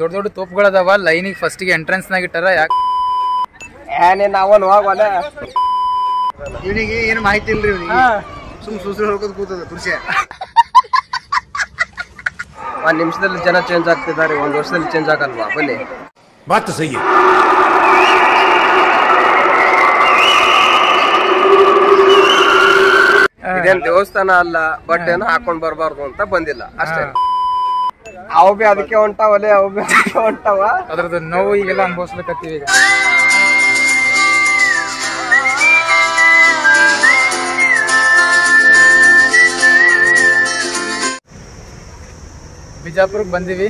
ದೊಡ್ಡ ದೊಡ್ಡ ತೋಪುಗಳದಾವ ಲೈನಿಗೆ ಫಸ್ಟಿಗೆ ಎಂಟ್ರೆನ್ಸ್ನಾಗ ಇಟ್ಟಾರ. ಯಾಕೆ ಇವನಿಗೆ ಏನು ಮಾಹಿತಿ ಇಲ್ರಿ, ಇವನಿಗೆ ಸುಮ್ ಹೇಳ್ಕೊತ ಕೂತದ ತುಳಸಿ. ಒಂದ್ ನಿಮಿಷದಲ್ಲಿ ಜನ ಚೇಂಜ್ ಆಗ್ತಿದ್ದಾರೆ, ಒಂದ್ ವರ್ಷದಲ್ಲಿ ಚೇಂಜ್ ಆಗಲ್ವಾ? ಬನ್ನಿ ಬಾತ್ ಸಹಿ. ಇದೇನ್ ದೇವಸ್ಥಾನ ಅಲ್ಲ, ಬಟ್ ಏನೋ ಹಾಕೊಂಡ್ ಬರ್ಬಾರ್ದು ಅಂತ ಬಂದಿಲ್ಲ ಅಷ್ಟೇ. ಅವು ಬಿ ಅದಕ್ಕೆ ಹೊಂಟಾವಲೆ, ಅವು ಬಿ ಅದಕ್ಕೆ ಹೊಂಟಾವ. ಅದ್ರದ್ದು ನೋವು ಈಗೆಲ್ಲ ಅನುಭವಿಸ್ಲಿಕ್ಕತ್ತೀವಿ ಈಗ. ಬಿಜಾಪುರಕ್ಕೆ ಬಂದೀವಿ.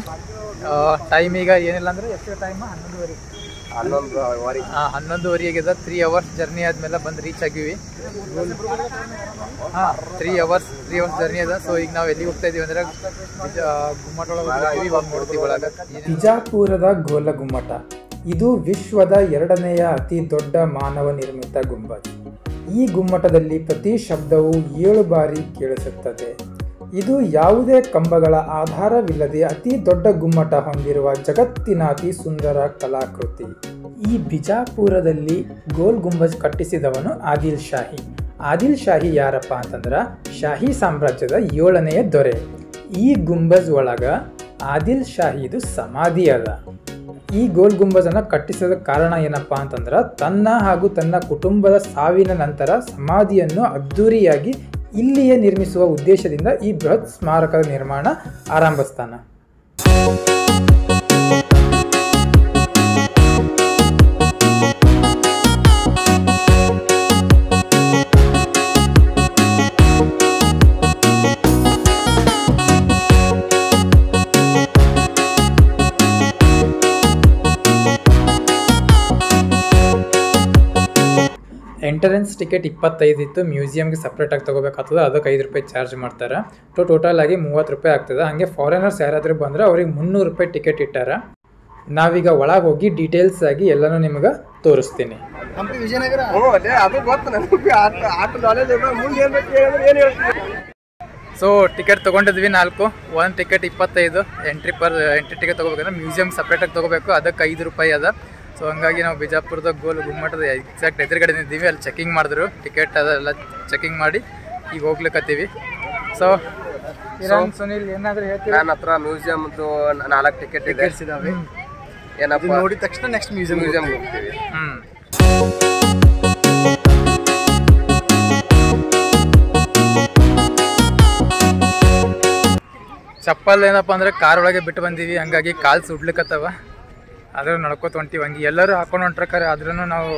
ಟೈಮ್ ಈಗ ಏನಿಲ್ಲ ಅಂದ್ರೆ ಎಷ್ಟು ಟೈಮ್? 11:30 ಆಗಿದೆ. 3 ಅವರ್ಸ್ ಜರ್ನಿ ಆದ್ಮೇಲೆ ಬಂದು ರೀಚ್ ಆಗಿವಿ. 3 ಅವರ್ಸ್ ಜರ್ನಿ ಅದ. ಸೊ ಈಗ ನಾವು ಎಲ್ಲಿ ಹೋಗ್ತಾ ಇದೀವಿ ಅಂದ್ರೆ ಗುಮ್ಮಟ ಒಳಗೆ. ಬಿಜಾಪುರದ ಗೋಲ ಗುಮ್ಮಟ ಇದು ವಿಶ್ವದ 2ನೆಯ ಅತಿ ದೊಡ್ಡ ಮಾನವ ನಿರ್ಮಿತ ಗುಂಬಜ್. ಈ ಗುಮ್ಮಟದಲ್ಲಿ ಪ್ರತಿ ಶಬ್ದವು 7 ಬಾರಿ ಕೇಳಿಸುತ್ತದೆ. ಇದು ಯಾವುದೇ ಕಂಬಗಳ ಆಧಾರವಿಲ್ಲದೆ ಅತಿ ದೊಡ್ಡ ಗುಮ್ಮಟ ಹೊಂದಿರುವ ಜಗತ್ತಿನ ಅತಿ ಸುಂದರ ಕಲಾಕೃತಿ. ಈ ಬಿಜಾಪುರದಲ್ಲಿ ಗೋಲ್ ಗುಂಬಜ್ ಕಟ್ಟಿಸಿದವನು ಆದಿಲ್ ಶಾಹಿ. ಆದಿಲ್ ಶಾಹಿ ಯಾರಪ್ಪ ಅಂತಂದ್ರೆ ಶಾಹಿ ಸಾಮ್ರಾಜ್ಯದ 7ನೆಯ ದೊರೆ. ಈ ಗುಂಬಜ್ ಒಳಗ ಆದಿಲ್ ಶಾಹಿದು ಸಮಾಧಿ ಅದ. ಈ ಗೋಲ್ ಗುಂಬಜನ್ನು ಕಟ್ಟಿಸಿದ ಕಾರಣ ಏನಪ್ಪ ಅಂತಂದ್ರೆ ತನ್ನ ಹಾಗೂ ತನ್ನ ಕುಟುಂಬದ ಸಾವಿನ ನಂತರ ಸಮಾಧಿಯನ್ನು ಅದ್ದೂರಿಯಾಗಿ ಇಲ್ಲಿಯೇ ನಿರ್ಮಿಸುವ ಉದ್ದೇಶದಿಂದ ಈ ಬೃಹತ್ ಸ್ಮಾರಕದ ನಿರ್ಮಾಣ ಆರಂಭಿಸ್ತಾನ. ಎಂಟ್ರೆನ್ಸ್ ಟಿಕೆಟ್ 25 ಇತ್ತು. ಮ್ಯೂಸಿಯಮ್ಗೆ ಸಪ್ರೇಟಾಗಿ ತೊಗೋಬೇಕಾಗ್ತದೆ, ಅದಕ್ಕೆ 5 ರೂಪಾಯಿ ಚಾರ್ಜ್ ಮಾಡ್ತಾರೆ. ಟೋಟಲ್ ಆಗಿ 30 ರೂಪಾಯಿ ಆಗ್ತದೆ. ಹಾಗೆ ಫಾರಿನರ್ಸ್ ಯಾರಾದರೂ ಬಂದರೆ ಅವ್ರಿಗೆ 300 ರೂಪಾಯಿ ಟಿಕೆಟ್ ಇಟ್ಟಾರ. ನಾವೀಗ ಒಳಗೆ ಹೋಗಿ ಡೀಟೇಲ್ಸ್ ಆಗಿ ಎಲ್ಲನೂ ನಿಮ್ಗೆ ತೋರಿಸ್ತೀನಿ. ಸೊ ಟಿಕೆಟ್ ತೊಗೊಂಡಿದ್ವಿ 4. ಒಂದು ಟಿಕೆಟ್ 25. ಎಂಟ್ರಿ ಟಿಕೆಟ್ ತೊಗೋಬೇಕಂದ್ರೆ ಮ್ಯೂಸಿಯಮ್ ಸಪ್ರೇಟಾಗಿ ತೊಗೋಬೇಕು, ಅದಕ್ಕೆ 5 ರೂಪಾಯಿ ಅದ. ಸೊ ಹಂಗಾಗಿ ನಾವು ಬಿಜಾಪುರದ ಗೋಲ್ ಗುಮ್ಮಟದ ಎಕ್ಸಾಕ್ಟ್ ಎದುರುಗಡೆ ನಿಂತೀವಿ. ಅಲ್ಲಿ ಚೆಕಿಂಗ್ ಮಾಡಿದ್ರು, ಟಿಕೆಟ್ ಅದೆಲ್ಲ ಚೆಕಿಂಗ್ ಮಾಡಿ ಈಗ ಹೋಗ್ಲಿಕ್ಕತ್ತೀವಿ. ಸೊ ಸುನಿಲ್ ಏನಾದರೂ ಹೇಳ್ತೀವಿ? ನನ್ನ ಹತ್ರ ಮ್ಯೂಸಿಯಮ್ದು 4 ಟಿಕೆಟ್ ಇದಾವೆ. ಏನಪ್ಪ ನೋಡಿದ ತಕ್ಷಣ ನೆಕ್ಸ್ಟ್ ಮ್ಯೂಸಿಯಂ ಹೋಗ್ತೀವಿ. ಚಪ್ಪಲ್ ಏನಪ್ಪ ಅಂದ್ರೆ ಕಾರ್ ಒಳಗೆ ಬಿಟ್ಟು ಬಂದೀವಿ, ಹಂಗಾಗಿ ಕಾಲು ಸುಡ್ಲಿಕ್ಕತ್ತವ. ಆದ್ರೂ ನಡ್ಕೋತ ಹೊಂಟೀವಿ. ಹಂಗೆ ಎಲ್ಲರೂ ಹಾಕೊಂಡು ಹೊಂಟ್ರಕ್ಕಾರೆ. ಆದ್ರೂ ನಾವು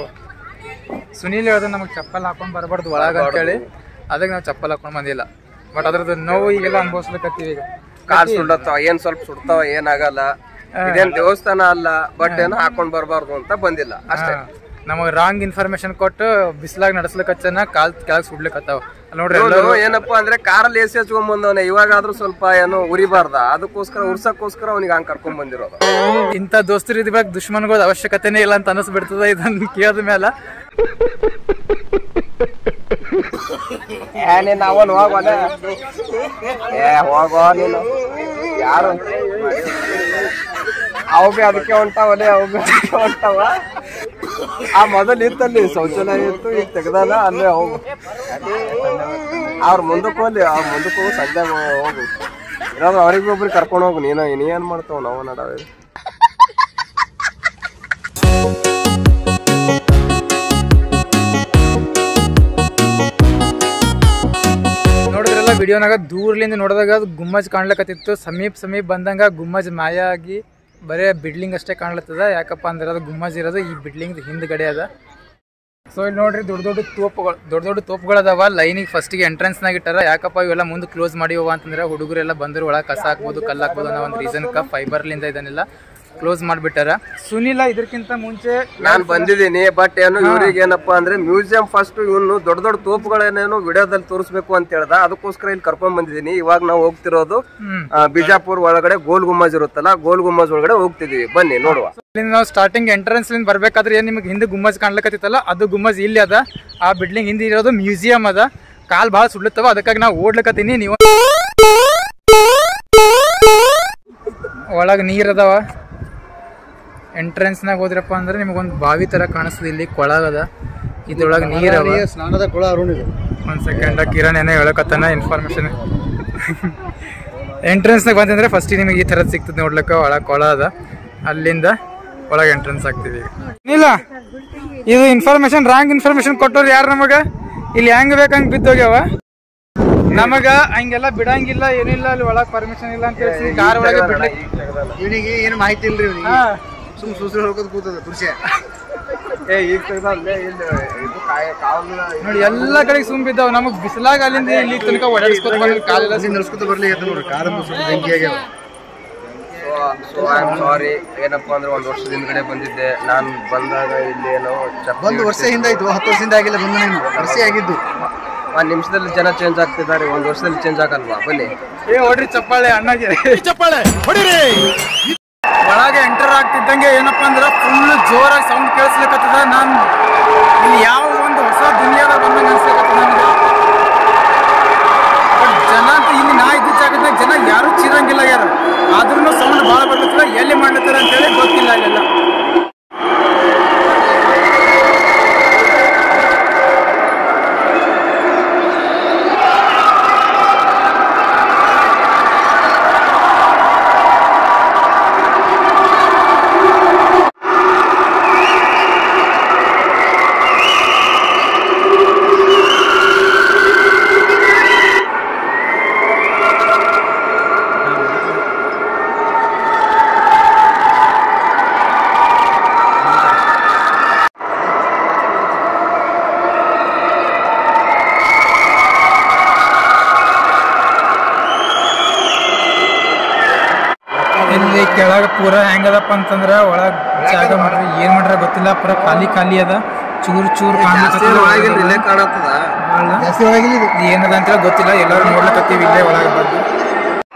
ಸುನೀಲ್ ಹೇಳ್ದೆ ನಮಗೆ ಚಪ್ಪಲ್ ಹಾಕೊಂಡು ಬರಬಾರ್ದು ಒಳಗೆ ಅಂತೇಳಿ, ಅದಕ್ಕೆ ನಾವು ಚಪ್ಪಲ್ ಹಾಕೊಂಡು ಬಂದಿಲ್ಲ. ಬಟ್ ಅದ್ರದ್ದು ನೋವು ಈಗೆಲ್ಲ ಅನುಭವಿಸ್ಲಿಕ್ಕತ್ತೀವಿ ಈಗ. ಕಾಲ್ ಸುಡತ್ತಾವ, ಏನ್ ಸ್ವಲ್ಪ ಸುಡ್ತಾವ, ಏನಾಗಲ್ಲ. ಇದೇನ್ ದೇವಸ್ಥಾನ ಅಲ್ಲ, ಬಟ್ ಏನೋ ಹಾಕೊಂಡ್ ಬರಬಾರ್ದು ಅಂತ ಬಂದಿಲ್ಲ ಅಷ್ಟೇ. ನಮಗೆ ರಾಂಗ್ ಇನ್ಫಾರ್ಮೇಶನ್ ಕೊಟ್ಟು ಬಿಸಿಲಾಗ ನಡ್ಸ್ಲಿಕ್ಕಚ್ಚನ ಕಾಲ್ ಕೆಳಗೆ ಸುಡ್ಲಿಕ್ಕತ್ತಾವ ನೋಡ್ರಿ. ಏನಪ್ಪಾ ಅಂದ್ರೆ ಕಾರಲ್ಲಿ ಎಸಿ ಹಚ್ಕೊಂಡ್ ಬಂದವನೆ, ಇವಾಗಾದ್ರೂ ಸ್ವಲ್ಪ ಏನೋ ಉರಿಬಾರ್ದ, ಅದಕ್ಕೋಸ್ಕರ ಉರ್ಸಕ್ಕೋಸ್ಕರ ಅವನಿಗೆ ಹಂಗ್ ಕರ್ಕೊಂಡ್ ಬಂದಿರೋದು. ಇಂಥ ದೋಸ್ತರು ಇದ್ಬೇಕು ದುಶ್ಮನ್ಗಳ ಅವಶ್ಯಕತೆನೇ ಇಲ್ಲ ಅಂತ ಅನಿಸ್ಬಿಡ್ತದ ಇದನ್ನ ಕೇಳಿದ ಮೇಲೆ. ಅವನ್ ಹೋಗೋಣ, ಹೋಗೋ ನೀನು. ಯಾರು ಅವು ಬಿ ಅದಕ್ಕೆ ಹೊಂಟಾವಲೆ, ಅವು ಬಿ ಅದಕ್ಕೆ ಹೊಂಟಾವ. ಆ ಮೊದಲು ಇತ್ತಲ್ಲಿ ಶೌಚಾಲಯ ಇತ್ತು, ಈಗ ತೆಗ್ದಾನ. ಅಲ್ಲೇ ಹೋಗು, ಅವ್ರ ಮುಂದಕ್ಕೆ ಹೋಗ್ಲಿ, ಅವ್ರ ಮುಂದಕ್ಕೆ ಹೋಗು, ಸಂಜೆ ಹೋಗು. ಇರೋದು ಅವ್ರಿಗೆ ಒಬ್ರಿಗೆ ಕರ್ಕೊಂಡು ಹೋಗು. ನೀ ಏನ್ ಮಾಡ್ತಾವ ನಾವು ನಡವೆ. ನೋಡಿದ್ರಲ್ಲ ವಿಡಿಯೋನಾಗ ದೂರ್ಲಿಂದ ನೋಡಿದಾಗ ಅದು ಗುಮ್ಮಜ್ ಕಾಣ್ಲಕತ್ತಿತ್ತು. ಸಮೀಪ ಬಂದಂಗ ಗುಮ್ಮಜ್ ಮಾಯ ಆಗಿ ಬರೇ ಬಿಲ್ಡಿಂಗ್ ಅಷ್ಟೇ ಕಾಣ್ಲತ್ತದ. ಯಾಕಪ್ಪ ಅಂದ್ರೆ ಅದು ಗುಮ್ಮಜ್ ಇರೋದು ಈ ಬಿಲ್ಡಿಂಗ್ ಹಿಂದ್ಗಡೆ ಅದ. ಸೊ ಇಲ್ಲಿ ನೋಡ್ರಿ ದೊಡ್ಡ ತೋಪುಗಳದಾವ ಲೈನಿಗೆ ಫಸ್ಟಿಗೆ ಎಂಟ್ರೆನ್ಸ್ನಾಗ ಇಟ್ಟಾರ. ಯಾಕಪ್ಪ ಇವೆಲ್ಲ ಮುಂದೆ ಕ್ಲೋಸ್ ಮಾಡಿ ಹೋವ ಅಂತಂದ್ರೆ ಹುಡುಗರೆಲ್ಲ ಬಂದ್ರು ಒಳಗೆ ಕಸ ಹಾಕ್ಬೋದು, ಕಲ್ಲು ಹಾಕ್ಬೋದು ಅನ್ನೋ ಒಂದು ರೀಸನ್ಕ ಫೈಬರ್ಲಿಂದ ಇದನ್ನೆಲ್ಲ ಕ್ಲೋಸ್ ಮಾಡ್ಬಿಟ್ಟಾರ. ಸುನಿಲ ಇದಕ್ಕಿಂತ ಮುಂಚೆ ನಾನ್ ಬಂದಿದ್ದೀನಿ, ಬಟ್ ಏನು ಇವ್ರಿಗೆ ಏನಪ್ಪಾ ಅಂದ್ರೆ ಮ್ಯೂಸಿಯಂ ಫಸ್ಟ್ ಇವನು ದೊಡ್ಡ ತೋಪುಗಳೇನೇನು ವಿಡಿಯೋದಲ್ಲಿ ತೋರಿಸ್ಬೇಕು ಅಂತ ಹೇಳ್ದ, ಅದಕ್ಕೋಸ್ಕರ ಇಲ್ಲಿ ಕರ್ಕೊಂಡ್ ಬಂದಿದ್ದೀನಿ. ಇವಾಗ ನಾವು ಹೋಗ್ತಿರೋದು ಬಿಜಾಪುರ್ ಒಳಗಡೆ ಗೋಲ್ ಗುಮ್ಮಜ್ ಇರುತ್ತಲ್ಲ, ಗೋಲ್ ಗುಮ್ಮಜ್ ಒಳಗಡೆ ಹೋಗ್ತಿದೀವಿ. ಬನ್ನಿ ನೋಡುವ. ನಾವು ಸ್ಟಾರ್ಟಿಂಗ್ ಎಂಟ್ರೆನ್ಸ್ ಲಿಂದ ಬರ್ಬೇಕಾದ್ರೆ ಏನ್ ನಿಮ್ಗೆ ಹಿಂದೆ ಗುಮ್ಮಜ್ ಕಾಣ್ಲಕತ್ತಿತ್ತಲ್ಲ, ಅದು ಗುಮ್ಮಜ್ ಇಲ್ಲಿ ಅದ. ಆ ಬಿಲ್ಡಿಂಗ್ ಹಿಂದೆ ಇರೋದು ಮ್ಯೂಸಿಯಂ ಅದ. ಕಾಲ್ ಭಾಳ ಸುಡ್ಲತ್ತವ, ಅದಕ್ಕಾಗಿ ನಾವು ಓಡ್ಲಕತ್ತೀನಿ. ನೀವು ಒಳಗೆ ನೀರ್ ಅದಾವ, ಎಂಟ್ರೆನ್ಸ್ನಾಗ ಹೋದ್ರಪ್ಪ ಅಂದ್ರೆ ನಿಮಗೊಂದು ಬಾವಿ ಥರ ಕಾಣಿಸ್ತದೆ. ಇಲ್ಲಿ ಕೊಳ ಅದ, ಇದ್ರೊಳಗೆ ನೀರವ. ಸ್ನಾನದ ಕೊಳ ಅರುಣ್ ಇದು. ಒಂದು ಸೆಕೆಂಡ ಕಿರಣ್ ಏನೋ ಹೇಳಕತ್ತಾನ ಇನ್ಫಾರ್ಮೇಶನ್. ಎಂಟ್ರೆನ್ಸ್ನಾಗ ಬಂತಂದ್ರೆ ಫಸ್ಟ್ ನಿಮಗೆ ಈ ಥರದ್ದು ಸಿಗ್ತದೆ ನೋಡ್ಲಿಕ್ಕೆ. ಒಳಗೆ ಕೊಳ ಅದ, ಅಲ್ಲಿಂದ ಒಳಗೆ ಎಂಟ್ರೆನ್ಸ್ ಆಗ್ತೀವಿ. ಇಲ್ಲ ಇದು ಇನ್ಫಾರ್ಮೇಶನ್ ರಾಂಗ್ ಇನ್ಫಾರ್ಮೇಶನ್ ಕೊಟ್ಟವ್ರು ಯಾರು ನಮಗೆ? ಇಲ್ಲಿ ಹೆಂಗ್ ಬೇಕಂಗೆ ಬಿದ್ದೋಗ್ಯಾವ. ನಮಗ ಹಂಗೆಲ್ಲ ಬಿಡಂಗಿಲ್ಲ, ಏನಿಲ್ಲ, ಅಲ್ಲಿ ಒಳಗೆ ಪರ್ಮಿಷನ್ ಇಲ್ಲ ಅಂತ ಹೇಳಿ ಕಾರ್ ಒಳಗೆ ಬಿಡ್ಲಿಕ್ಕೆ. ಇವನಿಗೆ ಏನು ಮಾಹಿತಿ ಇಲ್ರಿ ಇವನಿಗೆ. ಸುಮ್ ಸೂಸ್ರಿ ಹೊಡ್ಕೋದ್ ಕೂತದ ತುರ್ಸಿ. ನೋಡಿ ಎಲ್ಲ ಕಡೆಗೆ ಸುಮ್ ಬಿದ್ದಾವ. ನಮಗ್ ಬಿಸಿಲಾಗ ಅಲ್ಲಿಂದ ಇಲ್ಲಿ ತನಕ ಓಡಾಡಿಸ್ಕೊತ ಬಂದ್ರೆ ಕಾಲೆಲ್ಲ ನಡ್ಸ್ಕೊತ ಬರ್ಲಿ ನೋಡ್ರಿ. ಕಾಲ ಬೆಂಕಿ ಆಗ್ಯಾವ. So I am sorry. ಏನಪ್ಪಾ ಅಂದ್ರೆ 1 ವರ್ಷದ ಹಿಂದ್ಗಡೆ ಬಂದಿದ್ದೆ. ನಾನು ಬಂದಾಗ ಇಲ್ಲಿ ಏನೋ 1 ವರ್ಷ ಹಿಂದಾಯ್ತು, 10 ವರ್ಷದಿಂದ ಆಗಿಲ್ಲ. ಬಂದ ನೀನು ವರ್ಷ ಆಗಿದ್ದು. 1 ನಿಮಿಷದಲ್ಲಿ ಜನ ಚೇಂಜ್ ಆಗ್ತಿದ್ದಾರೆ, 1 ವರ್ಷದಲ್ಲಿ ಚೇಂಜ್ ಆಗಲ್ವಾ? ಬನ್ನಿ ಹೊಡ್ರಿ ಚಪ್ಪಾಳೆ ಅಣ್ಣಗೆ, ಚಪ್ಪಾಳೆ ಹೊಡಿರಿ. ಒಳಗೆ ಎಂಟರ್ ಆಗ್ತಿದ್ದಂಗೆ ಏನಪ್ಪಾ ಅಂದ್ರೆ ಫುಲ್ ಜೋರಾಗಿ ಸೌಂಡ್ ಕೇಳಿಸ್ಲಿಕ್ಕತ್ತದ. ನಾನು ಇಲ್ಲಿ ಯಾವ ಒಂದು ಹೊಸ ದುನಿಯಾದ ಬಂದಂಗೆ ಅನ್ಸ್ಲಿಕ್ಕತ್ತದ ನನಗೆ. ಬಟ್ ಜನ ಅಂತ ಇಲ್ಲಿ ನಾ ಇದ್ದ ಜಾಗದಾಗ ಜನ ಯಾರು ಚೀರಂಗಿಲ್ಲ ಯಾರು, ಆದ್ರೂ ಸೌಂಡ್ ಭಾಳ ಬರ್ಲಿಲ್ಲ. ಎಲ್ಲಿ ಮಾಡ್ಲತ್ತಾರ ಅಂತೇಳಿ ಗೊತ್ತಿಲ್ಲ ಇಲ್ಲೆಲ್ಲ. ಇಲ್ಲಿ ಕೆಳಗೆ ಪೂರ ಹೆಂಗದಪ್ಪ ಅಂತಂದ್ರೆ ಒಳಗೆ ಜಾಗ ಮಾಡ್ರಿ ಏನ್ ಮಾಡ್ರ ಗೊತ್ತಿಲ್ಲ. ಪೂರ ಖಾಲಿ ಖಾಲಿ ಅದ, ಚೂರು ಚೂರು ಏನದ ಅಂತ ಗೊತ್ತಿಲ್ಲ. ಎಲ್ಲರೂ ನೋಡ್ಲಕತ್ತೀವಿ ಇಲ್ಲೇ ಒಳಗೆ ಬಂದು.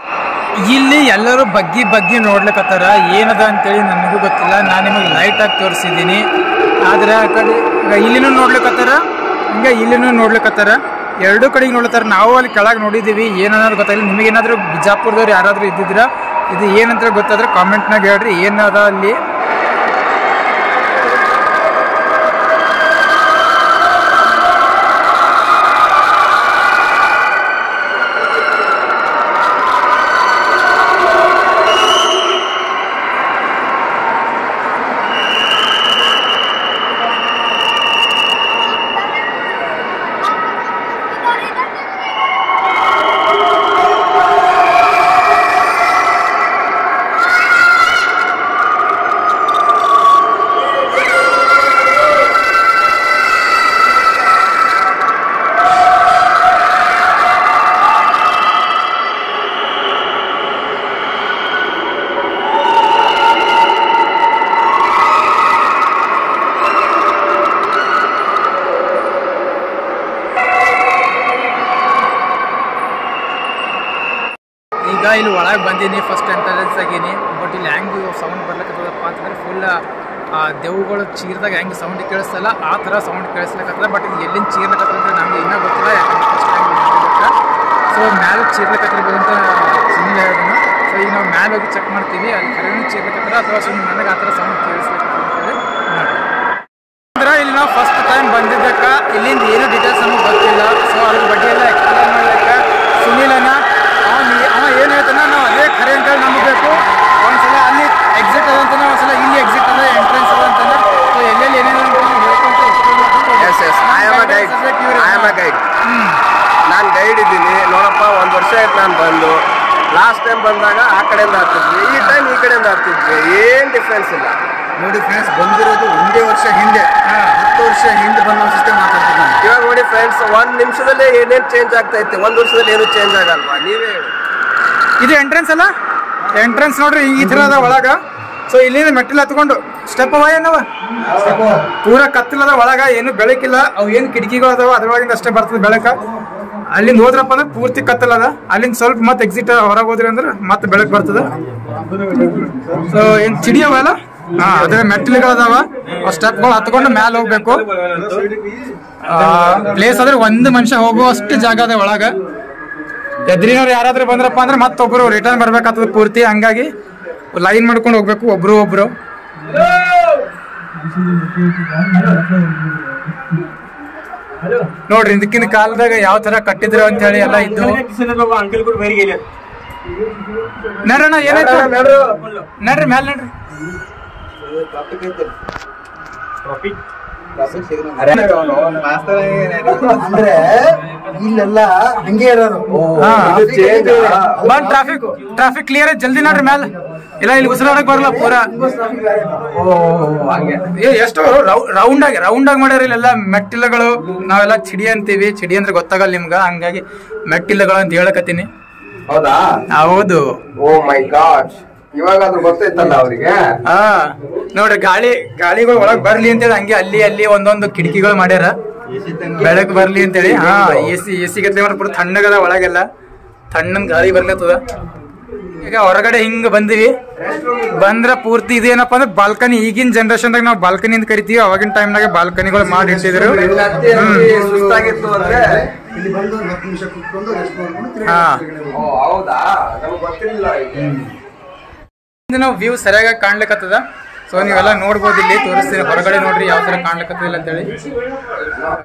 ಇಲ್ಲಿ ಎಲ್ಲರೂ ಬಗ್ಗಿ ಬಗ್ಗಿ ನೋಡ್ಲಿಕತ್ತಾರ. ಏನದ ಅಂತೇಳಿ ನನಗೂ ಗೊತ್ತಿಲ್ಲ. ನಾನು ನಿಮಗೆ ಲೈಟ್ ಆಗಿ ತೋರಿಸಿದ್ದೀನಿ. ಆದ್ರೆ ಆ ಕಡೆ ಇಲ್ಲಿನೂ ನೋಡ್ಲಿಕತ್ತಾರ, ಹಿಂಗೆ ಇಲ್ಲಿನೂ ನೋಡ್ಲಿಕತ್ತಾರ. ಎರಡೂ ಕಡೆಗೆ ನೋಡ್ಲತ್ತಾರ. ನಾವು ಅಲ್ಲಿ ಕೆಳಗೆ ನೋಡಿದ್ದೀವಿ. ಏನನ್ನಾದ್ರು ಗೊತ್ತಾಗಿಲ್ಲ. ನಿಮಗೇನಾದ್ರೂ ಬಿಜಾಪುರದವ್ರು ಯಾರಾದರೂ ಇದ್ದಿದ್ರ ಇದು ಏನಂತ ಗೊತ್ತಾದ್ರೆ ಕಾಮೆಂಟ್ನಾಗ ಹೇಳ್ರಿ. ಏನದ ಅಲ್ಲಿ ಇಲ್ಲಿ ಒಳಗೆ ಬಂದೀನಿ. First entrance ಆಗೀನಿ. ಬಟ್ ಇಲ್ಲಿ ಹೆಂಗೆ ಸೌಂಡ್ ಬರ್ಲಿಕ್ಕತ್ತದಪ್ಪ ಅಂತಂದ್ರೆ ಫುಲ್ ದೆವ್ಗಳು ಚೀರ್ದಾಗ ಹೆಂಗೆ ಸೌಂಡ್ ಕೇಳಿಸ್ತಲ್ಲ ಆ ಥರ ಸೌಂಡ್ ಕೇಳಿಸ್ಲಿಕ್ಕತ್ತದ. ಬಟ್ ಇದು ಎಲ್ಲಿಂದ ಚೀರ್ಲಿಕ್ಕತ್ತದ ಅಂತ ನಮ್ಗೆ ಇನ್ನೂ ಗೊತ್ತಿಲ್ಲ. ಯಾಕಂದ್ರೆ ಫಸ್ಟ್ ಟೈಮ್ ನೋಡ್ಲಿಕ್ಕೆ. ಸೊ ಮ್ಯಾಲೆ ಚೀರ್ಲಿಕ್ಕತ್ತಿರ್ಬೋದು ಅಂತ ಸುಮ್ಮನೆ ಹೇಳಿದ್ರು. ಸೊ ಈಗ ನಾವು ಮ್ಯಾಲೆ ಹೋಗಿ ಚೆಕ್ ಮಾಡ್ತೀವಿ, ಅಲ್ಲಿ ಕರೆನೂ ಚೀರ್ಲಿಕ್ಕತ್ತಾರ ಅಥವಾ ಸುಮ್ಮನೆ ನನಗೆ ಆ ಥರ ಸೌಂಡ್ ಕೇಳಿಸ್ಲಿಕ್ಕತ್ತದ ಅಂತೇಳಿ ನೋಡಿ. ಅಂದ್ರೆ ಇಲ್ಲಿ ನಾವು ಫಸ್ಟ್ ಟೈಮ್ ಬಂದಿದ್ದಕ್ಕೆ ಇಲ್ಲಿಂದ ಏನು ಡೀಟೇಲ್ಸ್ ನಮಗೆ ಗೊತ್ತಿಲ್ಲ. ಸೊ ಅದ್ರ ಬಗ್ಗೆ ಎಲ್ಲ ಎಕ್ಸ್ಪ್ಲೇನ್ ಮಾಡ್ಲಿಕ್ಕೆ ಸುನೀಲನ ಅವ ಏನು ಹೇಳ್ತಾನೆ ನಾವು ಅದೇ ಖರೆ ಅಂತೇಳಿ ನಂಬಬೇಕು. ಒಂದ್ಸಲ ಅಲ್ಲಿ ಎಕ್ಸಿಟ್ ಅದ ಅಂತಂದ್ರೆ ಒಂದ್ಸಲ ಇಲ್ಲಿ ಎಕ್ಸಿಟ್ ಅದ, ಎಂಟ್ರೆನ್ಸ್ ಅದ ಅಂತಂದ್ರೆ ಸೊ ಎಲ್ಲೆಲ್ಲಿ ಏನೇನು ಹೇಳ್ಕೊಂತ ನಾನು ಗೈಡ್ ಇದ್ದೀನಿ ನೋಡಪ್ಪ. 1 ವರ್ಷ ಆಯ್ತು ನಾನು ಬಂದು. ಲಾಸ್ಟ್ ಟೈಮ್ ಬಂದಾಗ ಆ ಕಡೆಯಿಂದ ಆಗ್ತಿದ್ವಿ, ಈ ಟೈಮ್ ಈ ಕಡೆಯಿಂದ ಆಗ್ತಿದ್ವಿ. ಏನು ಡಿಫ್ರೆನ್ಸ್ ಇಲ್ಲ ನೋಡಿ ಫ್ರೆಂಡ್ಸ್. ಬಂದಿರೋದು 1 ವರ್ಷ ಹಿಂದೆ, 10 ವರ್ಷ ಹಿಂದೆ ಬಂದ ಸಿಸ್ಟಮ್ ಮಾತಾಡ್ತಿದ್ದಾನೆ. ಇವಾಗ ನೋಡಿ ಫ್ರೆಂಡ್ಸ್, 1 ನಿಮಿಷದಲ್ಲಿ ಏನೇನು ಚೇಂಜ್ ಆಗ್ತೈತೆ, 1 ವರ್ಷದಲ್ಲಿ ಏನು ಚೇಂಜ್ ಆಗಲ್ವಾ? ನೀವೇ ಹೇಳಿ. ಇದು ಎಂಟ್ರೆನ್ಸ್ ಅಲ್ಲ? ಎಂಟ್ರೆನ್ಸ್ ನೋಡ್ರಿ ಈ ಥರ ಅದ ಒಳಗ. ಸೊ ಇಲ್ಲಿಂದ ಮೆಟ್ಟಿಲು ಹತ್ಕೊಂಡು ಸ್ಟೆಪ್ ಅವ ಏನವ ಪೂರ ಕತ್ತಲದ ಒಳಗ, ಏನು ಬೆಳಕಿಲ್ಲ. ಅವು ಏನು ಕಿಟಕಿಗಳು ಅದಾವ ಅದ್ರೊಳಗಿಂದ ಅಷ್ಟೇ ಬರ್ತದೆ ಬೆಳಕ. ಅಲ್ಲಿಂದ ಹೋದ್ರಪ್ಪ ಅಂದ್ರೆ ಪೂರ್ತಿ ಕತ್ತಲದ. ಅಲ್ಲಿಂದ ಸ್ವಲ್ಪ ಮತ್ತೆ ಎಕ್ಸಿಟ್ ಹೊರಗೆ ಹೋದ್ರಿ ಅಂದ್ರೆ ಮತ್ತೆ ಬೆಳಕು ಬರ್ತದ. ಸೊ ಏನ್ ಚಿಡಿ ಅವಲ್ಲ, ಅದ್ರ ಮೆಟ್ಟಿಲುಗಳದಾವ. ಸ್ಟೆಪ್ಗಳು ಹತ್ಕೊಂಡು ಮ್ಯಾಲ ಹೋಗ್ಬೇಕು. ಪ್ಲೇಸ್ ಆದ್ರೆ 1 ಮನುಷ್ಯ ಹೋಗುವಷ್ಟು ಜಾಗ ಅದ ಒಳಗ. ಎದ್ರಿನವ್ರು ಯಾರಾದ್ರೂ ಬಂದ್ರಪ್ಪ ಅಂದ್ರೆ ಮತ್ತೊಬ್ರು ರಿಟರ್ನ್ ಬರ್ಬೇಕಾಗ್ತದೆ ಪೂರ್ತಿ. ಹಂಗಾಗಿ ಲೈನ್ ಮಾಡ್ಕೊಂಡು ಹೋಗ್ಬೇಕು ಒಬ್ರು. ನೋಡ್ರಿ ಇದಕ್ಕಿನ ಕಾಲದಾಗ ಯಾವ ತರ ಕಟ್ಟಿದ್ರು ಅಂತ ಹೇಳಿ ಎಲ್ಲ ಇದ್ದು. ನಡ್ರಣ್ಣ ಏನಾಯ್ತು ನಡ್ರಿ ಮ್ಯಾಲ ನಡ್ರಿ. ಅಂದ್ರೆ ಇಲ್ಲೆಲ್ಲ ಹಂಗೆ ಇರೋದು. ಟ್ರಾಫಿಕ್ ಕ್ಲಿಯರ್ ಜಲ್ದಿ ನಡ್ರಿ ಮ್ಯಾಲ. ಇಲ್ಲ ಇಲ್ಲಿ ಉಸಿರಾಡಕ್ ಬರಲ್ಲ ಪೂರಾ. ಎಷ್ಟು ರೌಂಡ್ ಆಗಿ ಮಾಡ್ಯಾರ ಇಲ್ಲೆಲ್ಲ ಮೆಟ್ಟಿಲಗಳು. ನಾವೆಲ್ಲ ಚಿಡಿ ಅಂತೀವಿ, ಚಿಡಿ ಅಂದ್ರೆ ಗೊತ್ತಾಗಲ್ಲ ನಿಮ್ಗ, ಹಂಗಾಗಿ ಮೆಟ್ಟಿಲಗಳು ಅಂತ ಹೇಳಕತ್ತೀನಿ. ಹೌದಾ? ಹೌದು. ಓ ಮೈ ಗಾಡ್, ಇವಾಗಾದ್ರೂ ಗೊತ್ತೈತಲ್ಲ ಅವ್ರಿಗೆ. ಹಾ ನೋಡ್ರಿ, ಗಾಳಿಗಳು ಒಳಗ್ ಬರ್ಲಿ ಅಂತೇಳಿ ಹಂಗೆ ಅಲ್ಲಿ ಒಂದೊಂದು ಕಿಟಕಿಗಳು ಮಾಡ್ಯಾರ, ಬೆಳಕು ಬರ್ಲಿ ಅಂತೇಳಿ. ಹಾ ಎಸಿ ಗತ್ಲೆ ಪೂರ ತಣ್ಣಗದ ಒಳಗೆಲ್ಲ, ತಣ್ಣನ್ ಗಾಳಿ ಬರ್ಲತ್ತದ. ಈಗ ಹೊರಗಡೆ ಹಿಂಗ ಬಂದಿವಿ, ಬಂದ್ರ ಪೂರ್ತಿ ಇದೇನಪ್ಪ ಅಂದ್ರೆ ಬಾಲ್ಕನಿ. ಈಗಿನ ಜನರೇಷನ್ದಾಗ ನಾವು ಬಾಲ್ಕನಿ ಅಂತ ಕರಿತೀವಿ, ಅವಾಗಿನ ಟೈಮ್ನಾಗ ಬಾಲ್ಕನಿಗಳು ಮಾಡಿ ಇಟ್ಟಿದ್ರು. ಸುಸ್ತಾಗಿತ್ತು ಅಂದ್ರೆ ಇಲ್ಲಿ ಬಂದು 10 ನಿಮಿಷ ಕುತ್ಕೊಂಡು ರೆಸ್ಟ್ ಮಾಡ್ಕೊಂಡು ಹಾ ಹೌದಾ, ನಮ್ಗೆ ಗೊತ್ತಿರಲಿಲ್ಲ. ನಾವು ವ್ಯೂ ಸರಿಯಾಗಿ ಕಾಣ್ಲಿಕ್ಕತ್ತದ. ಸೊ ನೀವೆಲ್ಲ ನೋಡ್ಬೋದು, ಇಲ್ಲಿ ತೋರಿಸ್ತೀನಿ ಹೊರಗಡೆ. ನೋಡ್ರಿ ಯಾವ ತರ ಕಾಣ್ಲಿಕ್ಕತ್ತದಿಲ್ಲ ಅಂತೇಳಿ.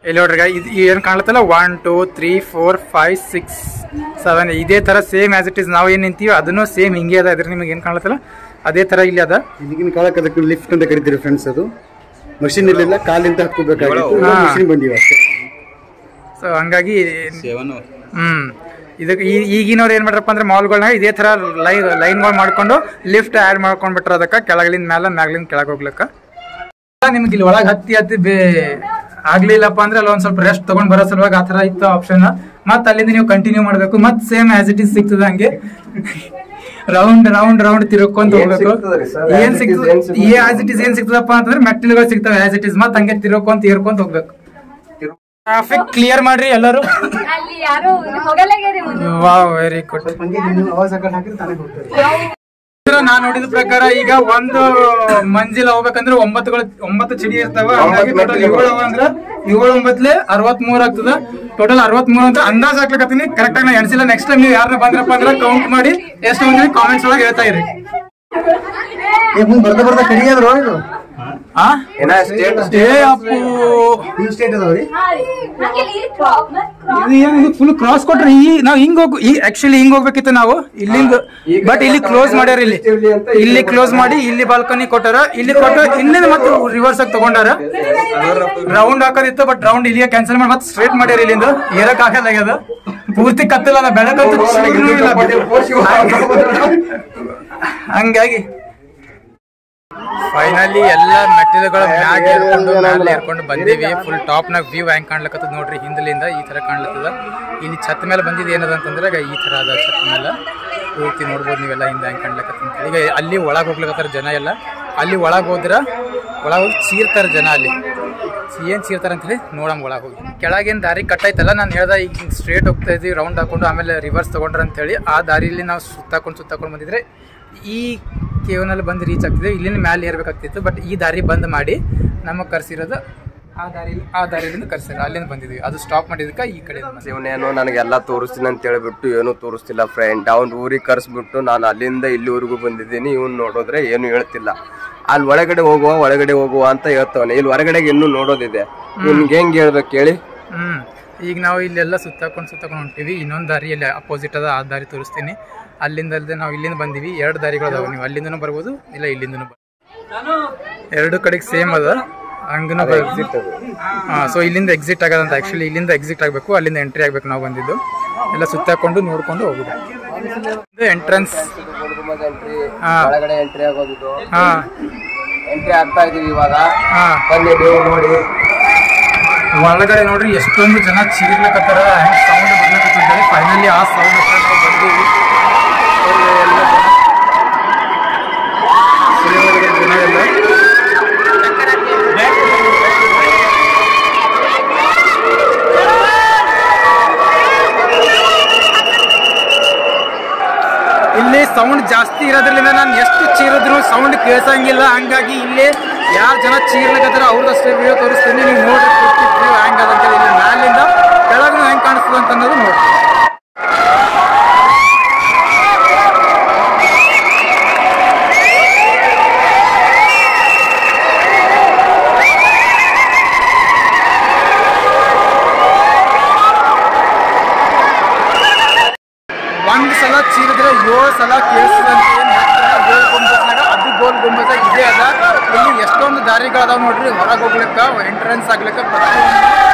ಇಲ್ಲಿ ನೋಡ್ರಿ ಇದು ಏನ್ ಕಾಣ್ಲತ್ತಲ್ಲ, 1 2 3 4 5 6 7 ಇದೇ ತರ ಸೇಮ್ ಆಸ್ ಇಟ್ ಇಸ್. ನಾವು ಏನ್ ನಿಂತೀವಿ ಅದನ್ನು ಸೇಮ್ ಹಿಂಗೆ ಅದ. ಇದ್ರ ನಿಮಗೆ ಏನ್ ಕಾಣ್ಲತ್ತಲ್ಲ ಅದೇ ತರ ಇಲ್ಲಿ ಅದ. ಈಗಿನ ಕಾಲಕ್ಕೆ ಅದಕ್ಕೆ ಲಿಫ್ಟ್ ಅಂತ ಕರಿತೀರಿ ಫ್ರೆಂಡ್ಸ್. ಅದು ಮಷಿನ್ ಇರಲಿಲ್ಲ, ಕಾಲಿಂದ ಹತ್ಕೋಬೇಕಾಗಿತ್ತು, ಮಷಿನ್ ಬಂದಿವೆ ಅಷ್ಟೇ. ಸೊ ಹಂಗಾಗಿ ಇದಕ್ಕೆ ಈಗಿನವ್ರು ಏನ್ ಮಾಡ್ರಪ್ಪ ಅಂದ್ರೆ ಮಾಲ್ಗಳನ್ನ ಇದೇ ತರ ಲೈನ್ಗಳು ಮಾಡ್ಕೊಂಡು ಲಿಫ್ಟ್ ಆಡ್ ಮಾಡ್ಕೊಂಡ್ಬಿಟ್ರ. ಅದಕ್ಕೆ ಕೆಳಗಲಿಂದ ಮೇಲೆ, ಮ್ಯಾಗ್ಲಿಂದ ಕೆಳಗೆ ಹೋಗ್ಲಿಕ್ಕ. ನಿಮ್ಗೆ ಇಲ್ಲಿ ಒಳಗೆ ಹತ್ತಿ ಆಗ್ಲಿಲ್ಲಪ್ಪ ಅಂದ್ರೆ ಅಲ್ಲಿ ಒಂದ್ ಸ್ವಲ್ಪ ರೆಸ್ಟ್ ತಗೊಂಡ್ ಬರೋ ಸಲುವಾಗಿ ಆ ತರ ಇತ್ತು ಆಪ್ಷನ್. ಮತ್ ಅಲ್ಲಿಂದ ನೀವು ಕಂಟಿನ್ಯೂ ಮಾಡ್ಬೇಕು, ಮತ್ ಸೇಮ್ ಆಸ್ ಇಟ್ ಇಸ್ ಸಿಗ್ತದ ಹಂಗೆ ರೌಂಡ್ ತಿರುಕೊಂತ ಹೋಗ್ಬೇಕು. ಏನ್ ಸಿಗ್ತದೆ ಆಸ್ ಇಟ್ ಇಸ್ ಏನ್ ಸಿಗ್ತದಪ್ಪ ಅಂತಂದ್ರೆ ಮೆಟ್ಟಿಲುಗಳು ಸಿಗ್ತವೆ ಆಸ್ ಇಟ್ ಇಸ್. ಮತ್ ಹಂಗೆ ತಿರುಕೊಂತ ಏರ್ಕೊಂತ ಹೋಗ್ಬೇಕು. ಟ್ರಾಫಿಕ್ ಕ್ಲಿಯರ್ ಮಾಡ್ರಿ ಎಲ್ಲರೂ. Wow, very good. ನಾನ್ ನೋಡಿದ ಪ್ರಕಾರ ಈಗ ಒಂದು ಮಂಜಿಲ್ ಹೋಗ್ಬೇಕಂದ್ರೆ 9 ಚಿಡಿ ಇರ್ತಾವ. ಹಂಗಾಗಿ ಟೋಟಲ್ 7 ಅಂದ್ರೆ 7 9 63 ಆಗ್ತದ. ಟೋಟಲ್ 63 ಅಂತ ಅಂದಾಜ್ ಹಾಕ್ಲಕತ್ತೀನಿ. ಕರೆಕ್ಟ್ ಆಗಿ ನಾ ಎಣಿಸಿಲ್ಲ. ನೆಕ್ಸ್ಟ್ ಟೈಮ್ ನೀವು ಯಾರನ್ನ ಬಂದ್ರಪ್ಪ ಅಂದ್ರೆ ಕೌಂಟ್ ಮಾಡಿ ಎಷ್ಟು ಮಂದಿ ಕಾಮೆಂಟ್ಸ್ ಒಳಗೆ ಹೇಳ್ತಾ ಇರಿ. ಬರ್ತಾ ಕಡಿಯಾದ್ರು ಫುಲ್ ಕ್ರಾಸ್ ಕೊಟ್ರೆ ನಾವ್ ಹಿಂಗ್ ಆಕ್ಚುಲಿ ಹಿಂಗ್ ಹೋಗ್ಬೇಕಿತ್ತು ನಾವು ಇಲ್ಲಿಂದ. ಬಟ್ ಇಲ್ಲಿ ಕ್ಲೋಸ್ ಮಾಡ್ಯಾರ. ಇಲ್ಲಿ ಕ್ಲೋಸ್ ಮಾಡಿ ಇಲ್ಲಿ ಬಾಲ್ಕನಿ ಕೊಟ್ಟಾರ. ಇಲ್ಲಿ ಕೊಟ್ಟ ಇಲ್ಲಿಂದ ಮತ್ತೆ ರಿವರ್ಸ್ ಆಗಿ ತಗೊಂಡಾರ. ರೌಂಡ್ ಹಾಕೋದಿತ್ತು, ಬಟ್ ರೌಂಡ್ ಇಲ್ಲಿಗೆ ಕ್ಯಾನ್ಸಲ್ ಮಾಡಿ ಮತ್ತೆ ಸ್ಟ್ರೇಟ್ ಮಾಡ್ಯಾರ. ಇಲ್ಲಿಂದ ಏರಕ್ ಆಗಲ್ಲ, ಪೂರ್ತಿ ಕತ್ತಲ್ಲ, ಬೆಳಕಂತೂ ಹಂಗಾಗಿ ಫೈನಲಿ ಎಲ್ಲ ಮೆಟ್ಟಿಲುಗಳ ಮ್ಯಾಗ ಏರ್ಕೊಂಡು ಬಂದಿವಿ. ಫುಲ್ ಟಾಪ್ ನಾಗ ವ್ಯೂ ಹೆಂಗ್ ಕಾಣ್ಲಕತ್ತದ ನೋಡ್ರಿ. ಹಿಂದಲಿಂದ ಈ ತರ ಕಾಣ್ಲತ್ತದ. ಇಲ್ಲಿ ಛತ್ ಮೇಲೆ ಬಂದಿದ್ದು ಏನದ ಅಂತಂದ್ರೆ ಈ ತರ ಅದ. ಛತ್ ಮೇಲೆ ಪೂರ್ತಿ ನೋಡ್ಬೋದು ನೀವೆಲ್ಲ ಹಿಂದೆ ಹೆಂಗ್ ಕಾಣ್ಲಕತ್ತ. ಈಗ ಅಲ್ಲಿ ಒಳಗೆ ಹೋಗ್ಲಕತ್ತಾರ ಜನ ಎಲ್ಲ. ಅಲ್ಲಿ ಒಳಗೆ ಹೋಗಿ ಚೀರ್ತಾರ ಜನ. ಅಲ್ಲಿ ಏನ್ ಚೀರ್ತಾರ ಅಂತ ಹೇಳಿ ನೋಡಮ್ ಒಳಗೆ ಹೋಗಿ. ಕೆಳಗೇನ್ ದಾರಿ ಕಟ್ಟಾಯ್ತಲ್ಲ, ನಾನು ಹೇಳ್ದ ಈಗ ಸ್ಟ್ರೇಟ್ ಹೋಗ್ತಾ ಇದ್ವಿ, ರೌಂಡ್ ಹಾಕೊಂಡು ಆಮೇಲೆ ರಿವರ್ಸ್ ತಗೊಂಡ್ರ ಅಂತ ಹೇಳಿ. ಆ ದಾರಿಲಿ ನಾವು ಸುತ್ತಾಕೊಂಡು ಬಂದಿದ್ರೆ ಈ ಕೇವನಲ್ಲಿ ಬಂದು ರೀಚ್ ಆಗ್ತಿದೆ. ಇಲ್ಲಿನ ಮ್ಯಾಲೆ ಏರ್ಬೇಕಾಗ್ತಿತ್ತು, ಬಟ್ ಈ ದಾರಿ ಬಂದ್ ಮಾಡಿ ನಮಗೆ ಕರ್ಸಿರೋದು ಆ ದಾರಿಯಿಂದ ಕರ್ಸಿರೋ ಅಲ್ಲಿಂದ ಬಂದಿದ್ವಿ. ಅದು ಸ್ಟಾಪ್ ಮಾಡಿದಕ್ಕೆ ಈ ಕಡೆ ಇವನೇನು ನನಗೆಲ್ಲ ತೋರಿಸ್ತೀನಿ ಅಂತ ಹೇಳ್ಬಿಟ್ಟು ಏನು ತೋರಿಸ್ತಿಲ್ಲ ಫ್ರೆಂಡ್. ಅವ್ನ ಊರಿಗೆ ಕರ್ಸ್ಬಿಟ್ಟು ನಾನು ಅಲ್ಲಿಂದ ಇಲ್ಲಿವರೆಗೂ ಬಂದಿದ್ದೀನಿ. ಇವ್ನು ನೋಡಿದ್ರೆ ಏನು ಹೇಳ್ತಿಲ್ಲ. ಅಲ್ಲಿ ಒಳಗಡೆ ಹೋಗುವ ಅಂತ ಹೇಳ್ತವನೆ. ಇಲ್ಲಿ ಹೊರಗಡೆಗೆ ಇನ್ನೂ ನೋಡೋದಿದೆ. ನಿಮ್ಗೆ ಹೆಂಗ್ ಹೇಳ್ಬೇಕು ಹೇಳಿ. ಈಗ ನಾವು ಇಲ್ಲೆಲ್ಲ ಸುತ್ತಾಕೊಂಡು ಹೊಂಟಿವಿ. ಇನ್ನೊಂದು ದಾರಿ ಅಲ್ಲಿ ಅಪೋಸಿಟ್ ಅದ, ಆ ದಾರಿ ತೋರಿಸ್ತೀನಿ. ಅಲ್ಲಿಂದ ಅಲ್ಲದೆ ನಾವು ಇಲ್ಲಿಂದ ಬಂದಿವಿ. 2 ದಾರಿಗಳು ಅದಾವ. ನೀವು ಅಲ್ಲಿಂದನೂ ಬರ್ಬೋದು, ಇಲ್ಲ ಇಲ್ಲಿಂದನೂ ಎರಡು ಕಡೆಗೆ ಸೇಮ್ ಅದ. ಹಂಗನೂ ಸೊ ಇಲ್ಲಿಂದ ಎಕ್ಸಿಟ್ ಆಗೋದಂತ. ಆಕ್ಚುಲಿ ಇಲ್ಲಿಂದ ಎಕ್ಸಿಟ್ ಆಗಬೇಕು, ಅಲ್ಲಿಂದ ಎಂಟ್ರಿ ಆಗ್ಬೇಕು. ನಾವು ಬಂದಿದ್ದು ಎಲ್ಲ ಸುತ್ತಾಕೊಂಡು ನೋಡ್ಕೊಂಡು ಹೋಗುದು. ಎಂಟ್ರೆನ್ಸ್ ಎಂಟ್ರಿ ಆಗೋದು. ಎಂಟ್ರಿ ಆಗ್ತಾ ಇದೀವಿ ಇವಾಗ. ನೋಡಿ ಒಳಗಡೆ ನೋಡ್ರಿ ಎಷ್ಟೊಂದು ಜನ ಚೀರ್ಲಕತ್ತಾರ, ಸೌಂಡ್ ಬರ್ಲಕತ್ತಿದ್ದಾರೆ. ಫೈನಲಿ ಆ ಸೌಂಡ್ ಬಂದೀವಿ. ಇಲ್ಲಿ ಸೌಂಡ್ ಜಾಸ್ತಿ ಇರೋದ್ರಿಂದ ನಾನು ಎಷ್ಟು ಚೀರಿದ್ರು ಸೌಂಡ್ ಕೇಳ್ಸಂಗಿಲ್ಲ. ಹಂಗಾಗಿ ಇಲ್ಲಿ ಯಾರು ಜನ ಚೀರ್ಲಕತ್ತಾರ ಅವ್ರದಷ್ಟೇ ವಿಡಿಯೋ ತೋರಿಸ್ತೀನಿ. ನೀವು ನೋಡ್ರಿ ಹೆಂಗದಂತ. ಇಲ್ಲಿ ಮ್ಯಾಲಿಂದ ಕೆಳಗೂ ಹೆಂಗ್ ಕಾಣಿಸ್ತದೆ ಅಂತ ಅನ್ನೋದು ನೋಡಿ. ಸಲ ಕೇಳಿಸಿದಂತ ಏನು ಗೋಲ್ ಗುಂಬಜ್ನಾಗ ಅದು ಗೋಲ್ ಗುಂಬಜ ಇದೇ ಅದ. ಇಲ್ಲಿ ಎಷ್ಟೊಂದು ದಾರಿಗಳದಾವ ನೋಡ್ರಿ ಹೊರಗೆ ಹೋಗ್ಲಿಕ್ಕೆ, ಎಂಟ್ರೆನ್ಸ್ ಆಗ್ಲಿಕ್ಕೆ.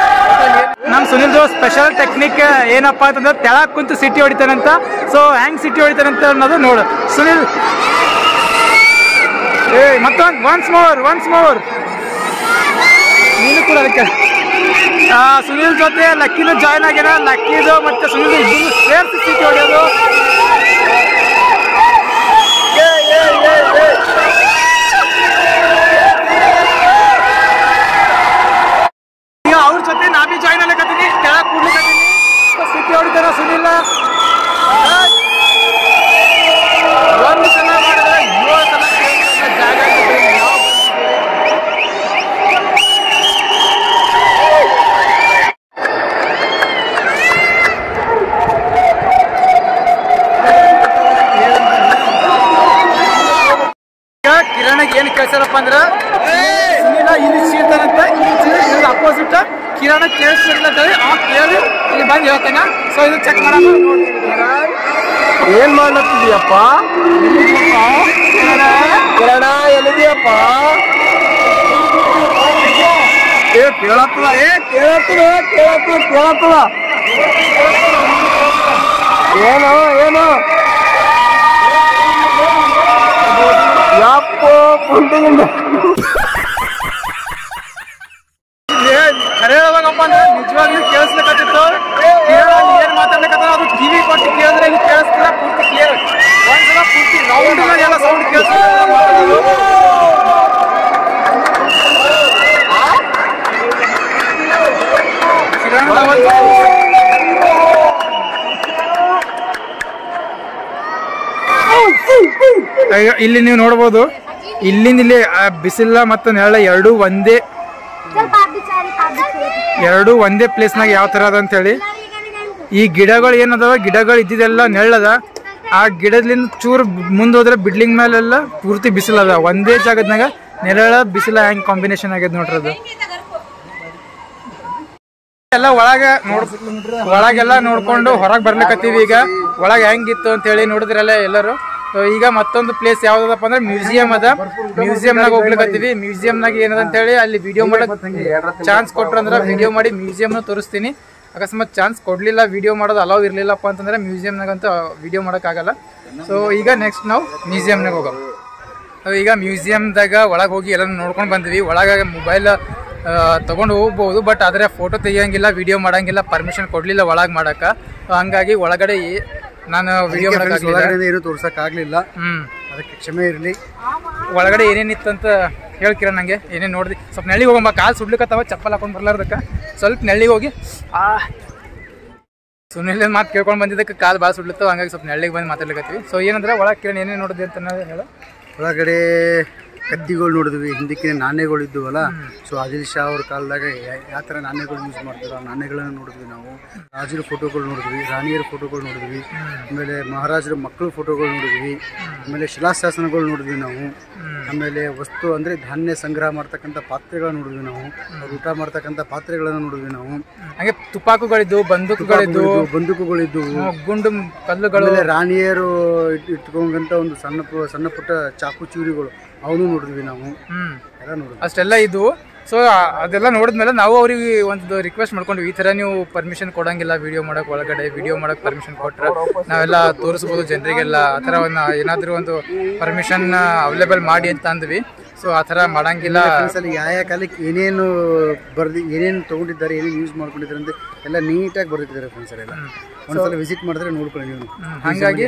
ನಮ್ಮ ಸುನಿಲ್ ದೋಸ್ ಸ್ಪೆಷಲ್ ಟೆಕ್ನಿಕ್ ಏನಪ್ಪ ಅಂತಂದ್ರೆ ತೆಳಗ್ ಕುಂತು ಸಿಟಿ ಹೊಡಿತಾನಂತ. ಸೊ ಹೆಂಗ್ ಸಿಟಿ ಹೊಡಿತಾನಂತ ಅನ್ನೋದು ನೋಡು ಸುನಿಲ್. ಮತ್ತೊಂದು ಒನ್ಸ್ ಮೋರ್ ನೀನು ಕೂಡ ಅದಕ್ಕೆ. ಸುನಿಲ್ ಜೊತೆ ಲಕ್ಕಿನೂ ಜಾಯ್ನ್ ಆಗ್ಯಾನ. ಲಕ್ಕಿದು ಮತ್ತೆ ಸುನಿಲ್ ಇಬ್ಬರು ಸೇರ್ಸಿ ಸಿಟಿ ಹೊಡೆಯೋದು. ಈಗ ಅವ್ರ ಜೊತೆ ನಾ ಬಿ ಜಾಯ್ನ್ ಆಗ್ಲಕತ್ತೀನಿ, ಕೆಳಗೆ ಕೂಡ್ಲಿಕತ್ತೀನಿ. ಸಿಟಿ ಹೊಡಿತಾರ ಸುನಿಲ್. ಒಂದು ಸಲ ಮಾಡಿದ್ರೆ 7 ಸಲ ಜಾಗ ಕಿರಣಗೆ ಏನು ಕೇಳ್ಸಾರಪ್ಪ ಅಂದ್ರ ಸುನಿಲ ಇಲ್ಲಿ ಚೀರ್ತಾನಂತ, ಇಲ್ಲಿ ಅಪೋಸಿಟ್ ಕಿರಣ ಕೇಳಿಸ್ತಿರ್ಲತ್ತೇಳಿ ಆ ಕೇಳಿ ಇಲ್ಲಿ ಬಂದು ಹೇಳ್ತಾನ. ಸೊ ಇದು ಚೆಕ್ ಮಾಡೋಣ. ಏನ್ ಮಾಡ್ಲತ್ತಿದೀಯಪ್ಪ ಕಿರಣ? ಎಲ್ಲಿದೀಯಪ್ಪ? ಕೇಳತ್ತದ ಏನು ಏನು ಯಾಪೋ ಕುಂಟಿನಿಂದ ಖರೆ ಹೇಳ್ಬೇಕಪ್ಪ ಅಂದ್ರೆ ನಿಜವಾಗ್ಲೂ ಕೇಳಿಸ್ಲಿಕ್ಕತ್ತಿತ್ತು. ಏನ್ ಮಾತಾಡ್ಲಿಕ್ಕತ್ತ ಅದು ಟಿವಿ ಕೊಟ್ಟು ಕೇಳಿದ್ರೆ ಇಲ್ಲಿ ಕೇಳಿಸ್ತಿಲ್ಲ ಪೂರ್ತಿ ಕ್ಲಿಯರ್. ಒಂದ್ಸಲ ಪೂರ್ತಿ ರೌಂಡ್ ಎಲ್ಲ ಸೌಂಡ್ ಕೇಳಿಸ್ತಿಲ್ಲ. ಇಲ್ಲಿ ನೀವು ನೋಡ್ಬೋದು, ಇಲ್ಲಿಂದ ಇಲ್ಲಿ ಬಿಸಿಲ ಮತ್ತು ನೆರಳ ಎರಡೂ ಒಂದೇ ಪ್ಲೇಸ್ನಾಗ ಯಾವ ತರ ಅದ ಅಂತ ಹೇಳಿ. ಈ ಗಿಡಗಳು ಏನದಾವ, ಗಿಡಗಳು ಇದ್ದಿದ್ದೆಲ್ಲ ನೆರಳದ. ಆ ಗಿಡದಿಂದ ಚೂರು ಮುಂದೆ ಹೋದ್ರೆ ಬಿಲ್ಡಿಂಗ್ ಮೇಲೆಲ್ಲ ಪೂರ್ತಿ ಬಿಸಿಲದ. ಒಂದೇ ಜಾಗದ್ನಾಗ ನೆರಳ ಬಿಸಿಲ ಹೆಂಗ್ ಕಾಂಬಿನೇಷನ್ ಆಗ್ಯದ ನೋಡ್ರಿ. ಅದು ಎಲ್ಲ ಒಳಗೆಲ್ಲ ನೋಡ್ಕೊಂಡು ಹೊರಗೆ ಬರ್ಲಿಕ್ಕತ್ತೀವಿ. ಈಗ ಒಳಗೆ ಹೆಂಗಿತ್ತು ಅಂತ ಹೇಳಿ ನೋಡಿದ್ರಲ್ಲ ಎಲ್ಲರೂ. ಈಗ ಮತ್ತೊಂದು ಪ್ಲೇಸ್ ಯಾವ್ದಪ್ಪ ಅಂದ್ರೆ ಮ್ಯೂಸಿಯಂ ಅದ. ಮ್ಯೂಸಿಯಂನಾಗ ಹೋಗ್ಲಿಕ್ಕತ್ತೀವಿ. ಮ್ಯೂಸಿಯಂನಾಗ ಏನದ ಅಂತ ಹೇಳಿ ಅಲ್ಲಿ ವಿಡಿಯೋ ಮಾಡಕ್ ಚಾನ್ಸ್ ಕೊಟ್ರು ಅಂದ್ರೆ ವಿಡಿಯೋ ಮಾಡಿ ಮ್ಯೂಸಿಯಂನ ತೋರಿಸ್ತೀನಿ. ಅಕಸ್ಮಾತ್ ಚಾನ್ಸ್ ಕೊಡ್ಲಿಲ್ಲ, ವಿಡಿಯೋ ಮಾಡೋದು ಅಲೌ ಇರ್ಲಿಲ್ಲಪ್ಪ ಅಂತಂದ್ರೆ ಮ್ಯೂಸಿಯಂನಾಗಂತೂ ವಿಡಿಯೋ ಮಾಡೋಕ್ಕಾಗಲ್ಲ. ಸೊ ಈಗ ನೆಕ್ಸ್ಟ್ ನಾವು ಮ್ಯೂಸಿಯಂನಾಗ ಹೋಗೋಣ. ಈಗ ಮ್ಯೂಸಿಯಂದಾಗ ಒಳಗೆ ಹೋಗಿ ಎಲ್ಲ ನೋಡ್ಕೊಂಡು ಬಂದ್ವಿ. ಒಳಗೆ ಮೊಬೈಲ್ ತಗೊಂಡು ಹೋಗ್ಬೋದು, ಬಟ್ ಆದರೆ ಫೋಟೋ ತೆಗಿಯಂಗಿಲ್ಲ, ವಿಡಿಯೋ ಮಾಡಂಗಿಲ್ಲ, ಪರ್ಮಿಷನ್ ಕೊಡಲಿಲ್ಲ ಒಳಗೆ ಮಾಡೋಕೆ. ಹಂಗಾಗಿ ಒಳಗಡೆ ನಾನು ವಿಡಿಯೋ ಏನು ತೋರ್ಸಕ್ ಆಗ್ಲಿಲ್ಲ, ಅದಕ್ಕೆ ಕ್ಷಮೆ ಇರಲಿ. ಒಳಗಡೆ ಏನೇನಿತ್ತು ಅಂತ ಹೇಳ್ಕಿರ ನಂಗೆ ಏನೇನು ನೋಡಿದ್ವಿ. ಸ್ವಲ್ಪ ನೆಳ್ಳಿಗೆ ಹೋಗಮ್ಮ, ಕಾಲು ಸುಡ್ಲಿಕ್ಕತ್ತವ, ಚಪ್ಪಲ್ ಹಾಕೊಂಡು ಬರ್ಲಾರ್ದಕ್ಕೆ. ಸ್ವಲ್ಪ ನೆಳ್ಳಿಗೆ ಹೋಗಿ ಸುನಿಲ್ ಮಾತು ಕೇಳ್ಕೊಂಡು ಬಂದಿದ್ದಕ್ಕೆ ಕಾಲು ಭಾಳ ಸುಡ್ಲತ್ತವ. ಹಂಗಾಗಿ ಸ್ವಲ್ಪ ನೆಳ್ಳಿಗೆ ಬಂದು ಮಾತಾಡ್ಲಿಕ್ಕತ್ತೀವಿ. ಸೊ ಏನಂದ್ರೆ ಒಳಗೆ ಕಿರಣ್ ಏನೇನು ನೋಡಿದ್ವಿ ಅಂತ ಹೇಳೋ. ಒಳಗಡೆ ಕತ್ತಿಗಳು ನೋಡಿದ್ವಿ, ಹಿಂದಕ್ಕಿನ ನಾಣ್ಯಗಳು ಇದ್ದುವಲ್ಲ. ಸೊ ಆದಿಲ್ ಶಾ ಅವ್ರ ಕಾಲದಾಗ ಯಾವ ಥರ ನಾಣ್ಯಗಳು ಯೂಸ್ ಮಾಡ್ತಾರೆ, ಆ ನಾಣ್ಯಗಳನ್ನು ನೋಡಿದ್ವಿ ನಾವು. ರಾಜರ ಫೋಟೋಗಳು ನೋಡಿದ್ವಿ, ರಾಣಿಯರ ಫೋಟೋಗಳು ನೋಡಿದ್ವಿ, ಆಮೇಲೆ ಮಹಾರಾಜರ ಮಕ್ಕಳ ಫೋಟೋಗಳು ನೋಡಿದ್ವಿ, ಆಮೇಲೆ ಶಿಲಾಶಾಸನಗಳು ನೋಡಿದ್ವಿ ನಾವು. ಆಮೇಲೆ ವಸ್ತು ಅಂದರೆ ಧಾನ್ಯ ಸಂಗ್ರಹ ಮಾಡ್ತಕ್ಕಂಥ ಪಾತ್ರೆಗಳನ್ನ ನೋಡಿದ್ವಿ ನಾವು. ಊಟ ಮಾಡ್ತಕ್ಕಂಥ ಪಾತ್ರೆಗಳನ್ನು ನೋಡಿದ್ವಿ ನಾವು. ಹಾಗೆ ತುಪಾಕುಗಳಿದ್ದು, ಬಂದೂಕುಗಳಿದ್ದು, ಗುಂಡು ಕಲ್ಲುಗಳು, ರಾಣಿಯರು ಇಟ್ಕೊಂಡಂತ ಒಂದು ಸಣ್ಣ ಪುಟ್ಟ ಚಾಕು ಚೂರಿಗಳು ಅವನು ನೋಡಿದ್ವಿ ನಾವು. ಅಷ್ಟೆಲ್ಲ ಇದು. ಸೊ ಅದೆಲ್ಲ ನೋಡಿದ್ಮೇಲೆ ನಾವು ಅವ್ರಿಗೆ ಒಂದು ರಿಕ್ವೆಸ್ಟ್ ಮಾಡ್ಕೊಂಡ್ವಿ, ಈ ಥರ ನೀವು ಪರ್ಮಿಷನ್ ಕೊಡಂಗಿಲ್ಲ ವಿಡಿಯೋ ಮಾಡೋಕೆ, ಒಳಗಡೆ ವಿಡಿಯೋ ಮಾಡೋಕೆ ಪರ್ಮಿಷನ್ ಕೊಟ್ಟರೆ ನಾವೆಲ್ಲ ತೋರಿಸ್ಬೋದು ಜನರಿಗೆಲ್ಲ. ಆ ಥರ ಒಂದು ಏನಾದರೂ ಒಂದು ಪರ್ಮಿಷನ್ ಅವೈಲೇಬಲ್ ಮಾಡಿ ಅಂತ ಅಂದ್ವಿ. ಸೊ ಆ ಥರ ಮಾಡಂಗಿಲ್ಲ. ಯಾವ ಕಾಲಕ್ಕೆ ಏನೇನು ಏನೇನು ತೊಗೊಂಡಿದ್ದಾರೆ, ಏನೇನು ಯೂಸ್ ಮಾಡ್ಕೊಂಡಿದ್ದಾರೆ ಅಂತ ಎಲ್ಲ ನೀಟಾಗಿ ಬರ್ದಿಟ್ಟಿದ್ದಾರೆ ಫ್ರೆಂಡ್ಸ್ ಎಲ್ಲ. ಒಂದ್ಸಲ ವಿಸಿಟ್ ಮಾಡಿದ್ರೆ ನೋಡ್ಕೊಳ್ಳಿ ನೀವು. ಹಾಗಾಗಿ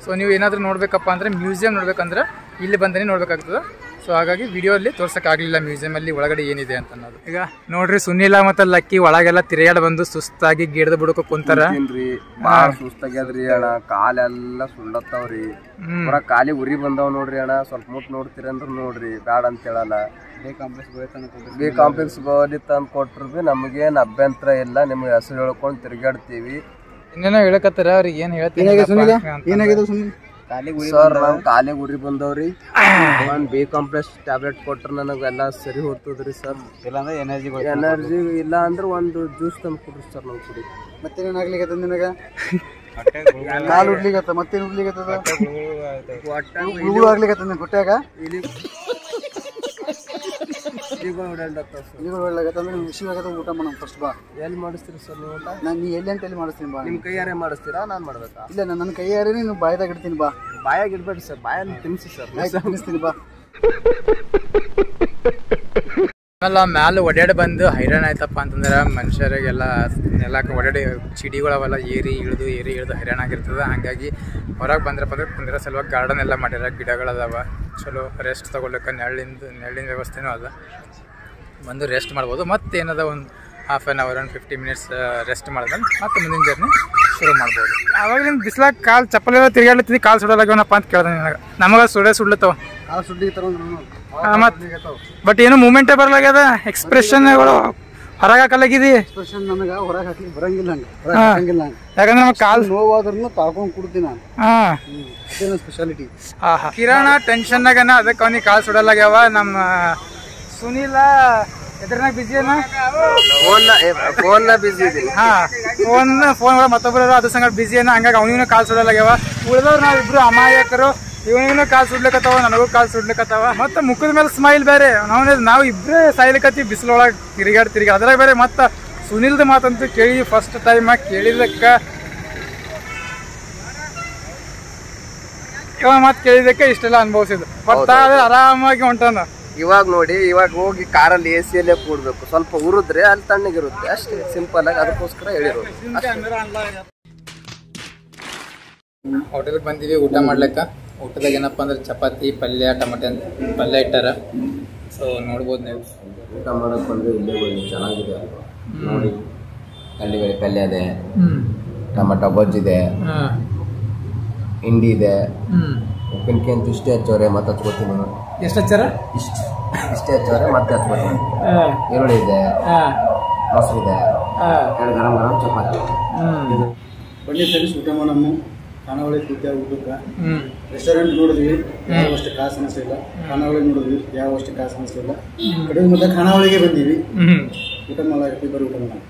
ಸೊ ನೀವು ಏನಾದರೂ ನೋಡ್ಬೇಕಪ್ಪ ಅಂದರೆ ಮ್ಯೂಸಿಯಂ ನೋಡ್ಬೇಕಂದ್ರೆ ಇಲ್ಲಿ ಬಂದೇ ನೋಡ್ಬೇಕಾಗ್ತದೆ. ಸೊ ಹಾಗಾಗಿ ವಿಡಿಯೋಲ್ಲಿ ತೋರ್ಸೋಕ್ಕಾಗಲಿಲ್ಲ ಮ್ಯೂಸಿಯಮಲ್ಲಿ ಒಳಗಡೆ ಏನಿದೆ ಅಂತ ಅನ್ನೋದು. ಈಗ ನೋಡ್ರಿ ಸುನಿಲ ಮತ್ತು ಲಕ್ಕಿ ಒಳಗೆಲ್ಲ ತಿರುಗಾಡಿ ಬಂದು ಸುಸ್ತಾಗಿ ಗಿಡದ ಬುಡಕ ಕುಂತಾರ. ಬಾಳ ಸುಸ್ತಾಗ್ಯದ್ರಿ ಅಣ್ಣ, ಕಾಲೆಲ್ಲ ಸುಳ್ಳತ್ತವ್ರಿ. ಪೂರ ಕಾಲಿ ಉರಿ ಬಂದಾವ್ ನೋಡ್ರಿ ಅಣ್ಣ. ಸ್ವಲ್ಪ ಮುಟ್ ನೋಡ್ತೀರಿ ಅಂದ್ರ ನೋಡ್ರಿ, ಬ್ಯಾಡ ಅಂತ ಹೇಳಲ್ಲ. ಬಿ ಕಾಂಪ್ಲೆಕ್ಸ್ ಗೋಲಿ ತಂದು ಕೊಟ್ರು ಬಿ ನಮಗೇನು ಅಭ್ಯಂತರ ಇಲ್ಲ. ನಿಮ್ಗೆ ಹೆಸರು ಹೇಳ್ಕೊಂಡು ತಿರುಗಾಡ್ತೀವಿ. ಇನ್ನೇನೋ ಹೇಳಕತ್ತಾರ, ಅವ್ರಿಗೆ ಏನು ಹೇಳ್ತೀನಿ ಸರ್, ನಮ್ ಕಾಲಿಗೆ ಉರಿ ಬಂದವ್ರಿ. ಒಂದ್ ಬಿ ಕಾಂಪ್ಲೆಕ್ಸ್ ಟ್ಯಾಬ್ಲೆಟ್ ಕೊಟ್ರ ನನಗೆಲ್ಲ ಸರಿ ಹೋಗ್ತದ್ರಿ ಸರ್. ಇಲ್ಲಾಂದ್ರೆ ಎನರ್ಜಿ ಇಲ್ಲ ಅಂದ್ರೆ ಒಂದು ಜ್ಯೂಸ್ ತಂದು ಕೊಡ್ರಿ ಸರ್, ನಾವು ಕುಡಿ. ಮತ್ತೇನಾಗ್ಲಿಕ್ಕೆ ನಿನಗ ಕಾಲು ಉಡ್ಲಿಗತ್ತ ಮತ್ತೇನು ಉಡ್ಲಿಗತ್ತದ ಹುಳುಗಳು ಆಗ್ಲಿಕತ್ತ ಹೊಟ್ಯಾಗ ಊಟ ಮಾಡೋಣ ಫಸ್ಟ್ ಬಾ. ಎಲ್ಲಿ ಮಾಡಿಸ್ತೀರಿ ಸರ್ ನೀವು ಊಟ? ನಾನು ನೀ ಎಲ್ಲಿ ಅಂತ ಎಲ್ಲಿ ಮಾಡಿಸ್ತೀನಿ ಬಾ. ನಿಮ್ಮ ಕೈಯಾರೆ ಮಾಡಿಸ್ತೀರಾ ನಾನು ಮಾಡ್ಬೇಕಾ? ಇಲ್ಲ ನನ್ನ ಕೈಯಾರೆ ನೀನು ಬಾಯ್ದಾಗ ಇಡ್ತೀನಿ ಬಾ. ಬಾಯಾಗ ಇಡ್ಬೇಡಿ ಸರ್, ಬಾಯಲ್ಲಿ ತಿನ್ನಿಸಿ ಸರ್. ತಿನ್ನಿಸ್ತೀನಿ ಬಾ. ಆಮೇಲೆ ಮ್ಯಾಲೆ ಒಡ್ಯಾಡಿ ಬಂದು ಹೈರಾಣ ಆಯ್ತಪ್ಪ ಅಂತಂದ್ರೆ ಮನುಷ್ಯರಿಗೆಲ್ಲ ಒಡ್ಯಾಡಿ ಚಿಡಿಗಳವೆಲ್ಲ ಏರಿ ಇಳಿದು ಹೈರಾಣ ಆಗಿರ್ತದೆ. ಹಾಗಾಗಿ ಹೊರಗೆ ಬಂದ್ರಪ್ಪ ಅಂದ್ರೆ ಕುಂದಿರೋ ಸಲುವಾಗಿ ಗಾರ್ಡನ್ ಎಲ್ಲ ಮಾಡ್ಯಾರ, ಗಿಡಗಳದಾವ, ಚಲೋ ರೆಸ್ಟ್ ತೊಗೊಳಕ್ಕೆ ನೆರಳಿನ ವ್ಯವಸ್ಥೆನೂ ಅದ. ಬಂದು ರೆಸ್ಟ್ ಮಾಡ್ಬೋದು. ಮತ್ತೇನದ ಒಂದು half an hour 50 minutes rest ಮಾಡಿದ್ರೆ ಮತ್ತೆ ಮುಂದಿನ ಜರ್ನಿ ಶುರು ಮಾಡ್ಬೋದು. ಆವಾಗಲಿಂದ ಬಿಸಿಲಾಗ ಕಾಲು ಚಪ್ಪಲೆಲ್ಲ ತಿರುಗಾಡ್ಲತ್ತಿದ್ದು ಕಾಲು ಸುಡಲಾಗ್ಯವನಪ್ಪ ಅಂತ ಕೇಳ್ದೆ ನನಗೆ. ನಮಗೆ ಸುಡ್ಲತ್ತವ ಮತ್ತು ಬಟ್ ಏನು ಮೂಮೆಂಟೇ ಬರಲಾಗ್ಯದ. ಎಕ್ಸ್ಪ್ರೆಷನ್ಗಳು ಹೊರಗೆ ಹಾಕಲಾಗಿದಿ. ಎಕ್ಸ್ಪ್ರೆಷನ್ ನನಗೆ ಹೊರಗೆ ಹಾಕಿ ಬರಂಗಿಲ್ಲ ಹಂಗೆ. ಯಾಕಂದ್ರೆ ನಮಗೆ ಕಾಲು ನೋವಾದ್ರೂ ತಾಳ್ಕೊಂಡು ಕೊಡ್ತೀನಿ ನಾನು. ಅದೇನು ಸ್ಪೆಷಾಲಿಟಿ. ಕಿರಣ ಟೆನ್ಷನ್ನಾಗನ ಅದಕ್ಕೆ ಅವನಿಗೆ ಕಾಲು ಸುಡಲಾಗ್ಯಾವ. ನಮ್ಮ ಸುನೀಲ ಎದ್ರನಾಗ ಬಿಜಿ ಅನ್ನ ಫೋನ್ನ ಬಿಸಿ ಇದೀನಿ. ಫೋನ್ ಮತ್ತೊಬ್ಬರು ಅದ್ರ ಸಂಗಡ ಬಿಜಿ ಅನ್ನ, ಹಂಗಾಗಿ ಅವನಿಗೂ ಕಾಲು ಸುಡಲಾಗ್ಯಾವ. ಉಳಿದವ್ರು ನಾವಿಬ್ರು ಅಮಾಯಕರು. ಇವನಿಗೂ ಕಾಲು ಸುಡ್ಲಿಕ್ಕತ್ತಾವ, ನನಗೂ ಕಾಲು ಸುಡ್ಲಿಕ್ಕತ್ತಾವ. ಮತ್ತೆ ಮುಖದ ಮೇಲೆ ಸ್ಮೈಲ್ ಬೇರೆ. ನಾವು ಇಬ್ಬರೇ ಸಾಯ್ಲಿಕ್ಕತ್ತೀವಿ ಬಿಸಿಲೊಳಗೆ ತಿರುಗಾಡಿ ಅದ್ರಾಗ ಬೇರೆ. ಮತ್ತೆ ಸುನಿಲ್ದ ಮಾತಂತೂ ಕೇಳಿ ಫಸ್ಟ್ ಟೈಮ್ ಕೇಳಿದಕ್ಕೆ ಮಾತು ಕೇಳಿದಕ್ಕೆ ಇಷ್ಟೆಲ್ಲ ಅನುಭವಿಸಿದ್ದು. ಬಟ್ ಆರಾಮಾಗಿ ಹೊಂಟಾನ. ಇವಾಗ ನೋಡಿ, ಇವಾಗ ಹೋಗಿ ಕಾರಲ್ಲಿ AC ಯಲ್ಲೇ ಕೂಡ್ಬೇಕು. ಸ್ವಲ್ಪ ಉರಿದ್ರೆ ಅಲ್ಲಿ ತಣ್ಣಗಿರುತ್ತೆ ಅಷ್ಟೇ, ಸಿಂಪಲ್ ಆಗಿ. ಅದಕ್ಕೋಸ್ಕರ ಹೇಳಿರೋದು. ಹೋಟೆಲ್ಗೆ ಬಂದೀವಿ ಊಟ ಮಾಡ್ಲಿಕ್ಕೆ. ಊಟದಾಗ ಏನಪ್ಪ ಅಂದ್ರೆ ಚಪಾತಿ, ಪಲ್ಯ, ಟೊಮೆಟೊ ಪಲ್ಯ ಇಟ್ಟಾರ. ಸೊ ನೋಡ್ಬೋದು ನೀವು. ಊಟ ಮಾಡಕ್ ಬಂದ್ರೆ ಇಲ್ಲೇ ಹೋಗಿ ಚೆನ್ನಾಗಿದೆ ನೋಡಿ. ಕಳ್ಳಿಬೇಳೆ ಪಲ್ಯ ಇದೆ, ಟೊಮೆಟೊ ಗೊಜ್ಜಿದೆ, ಹಿಂಡಿ ಇದೆ, ಉಪ್ಪಿನಕಾಯಿ ಅಂತ ಇಷ್ಟೇ ಹಚ್ಚೋರೆ ಮತ್ತೆ ಹಚ್ಕೋತೀನಿ. ಎಷ್ಟು ಹಚ್ಚಾರ? ಇಷ್ಟೇ ಹಚ್ಚೋರೆ ಮತ್ತೆ ಹಚ್ಕೋತೀನಿ. ಈರುಳ್ಳಿ ಇದೆ, ಮೊಸರು ಇದೆ, 2 ಗರಂ ಚಪಾತಿ. ಬನ್ನಿ ಫ್ರೆಂಡ್ಸ್, ಊಟ ಮಾಡೋಣ. ಖಾನಾವಳಿ ಕೂತ್ಯಾಗ ಊಟಕ್ಕೆ. ರೆಸ್ಟೋರೆಂಟ್ ನೋಡಿದ್ವಿ, ಯಾವಷ್ಟು ಕಾಸು ಅನಿಸ್ಲಿಲ್ಲ. ಖಾನಾವಳಿ ನೋಡಿದ್ವಿ, ಯಾವಷ್ಟು ಕಾಸು ಅನಿಸ್ಲಿಲ್ಲ. ಕಡೆ ಮತ್ತೆ ಖಾನಾವಳಿಗೆ ಬಂದೀವಿ. ಊಟ ಮಾಡಾಕತ್ತೀವಿ, ಬರೀ ಊಟ ಮಾಡೋಣ.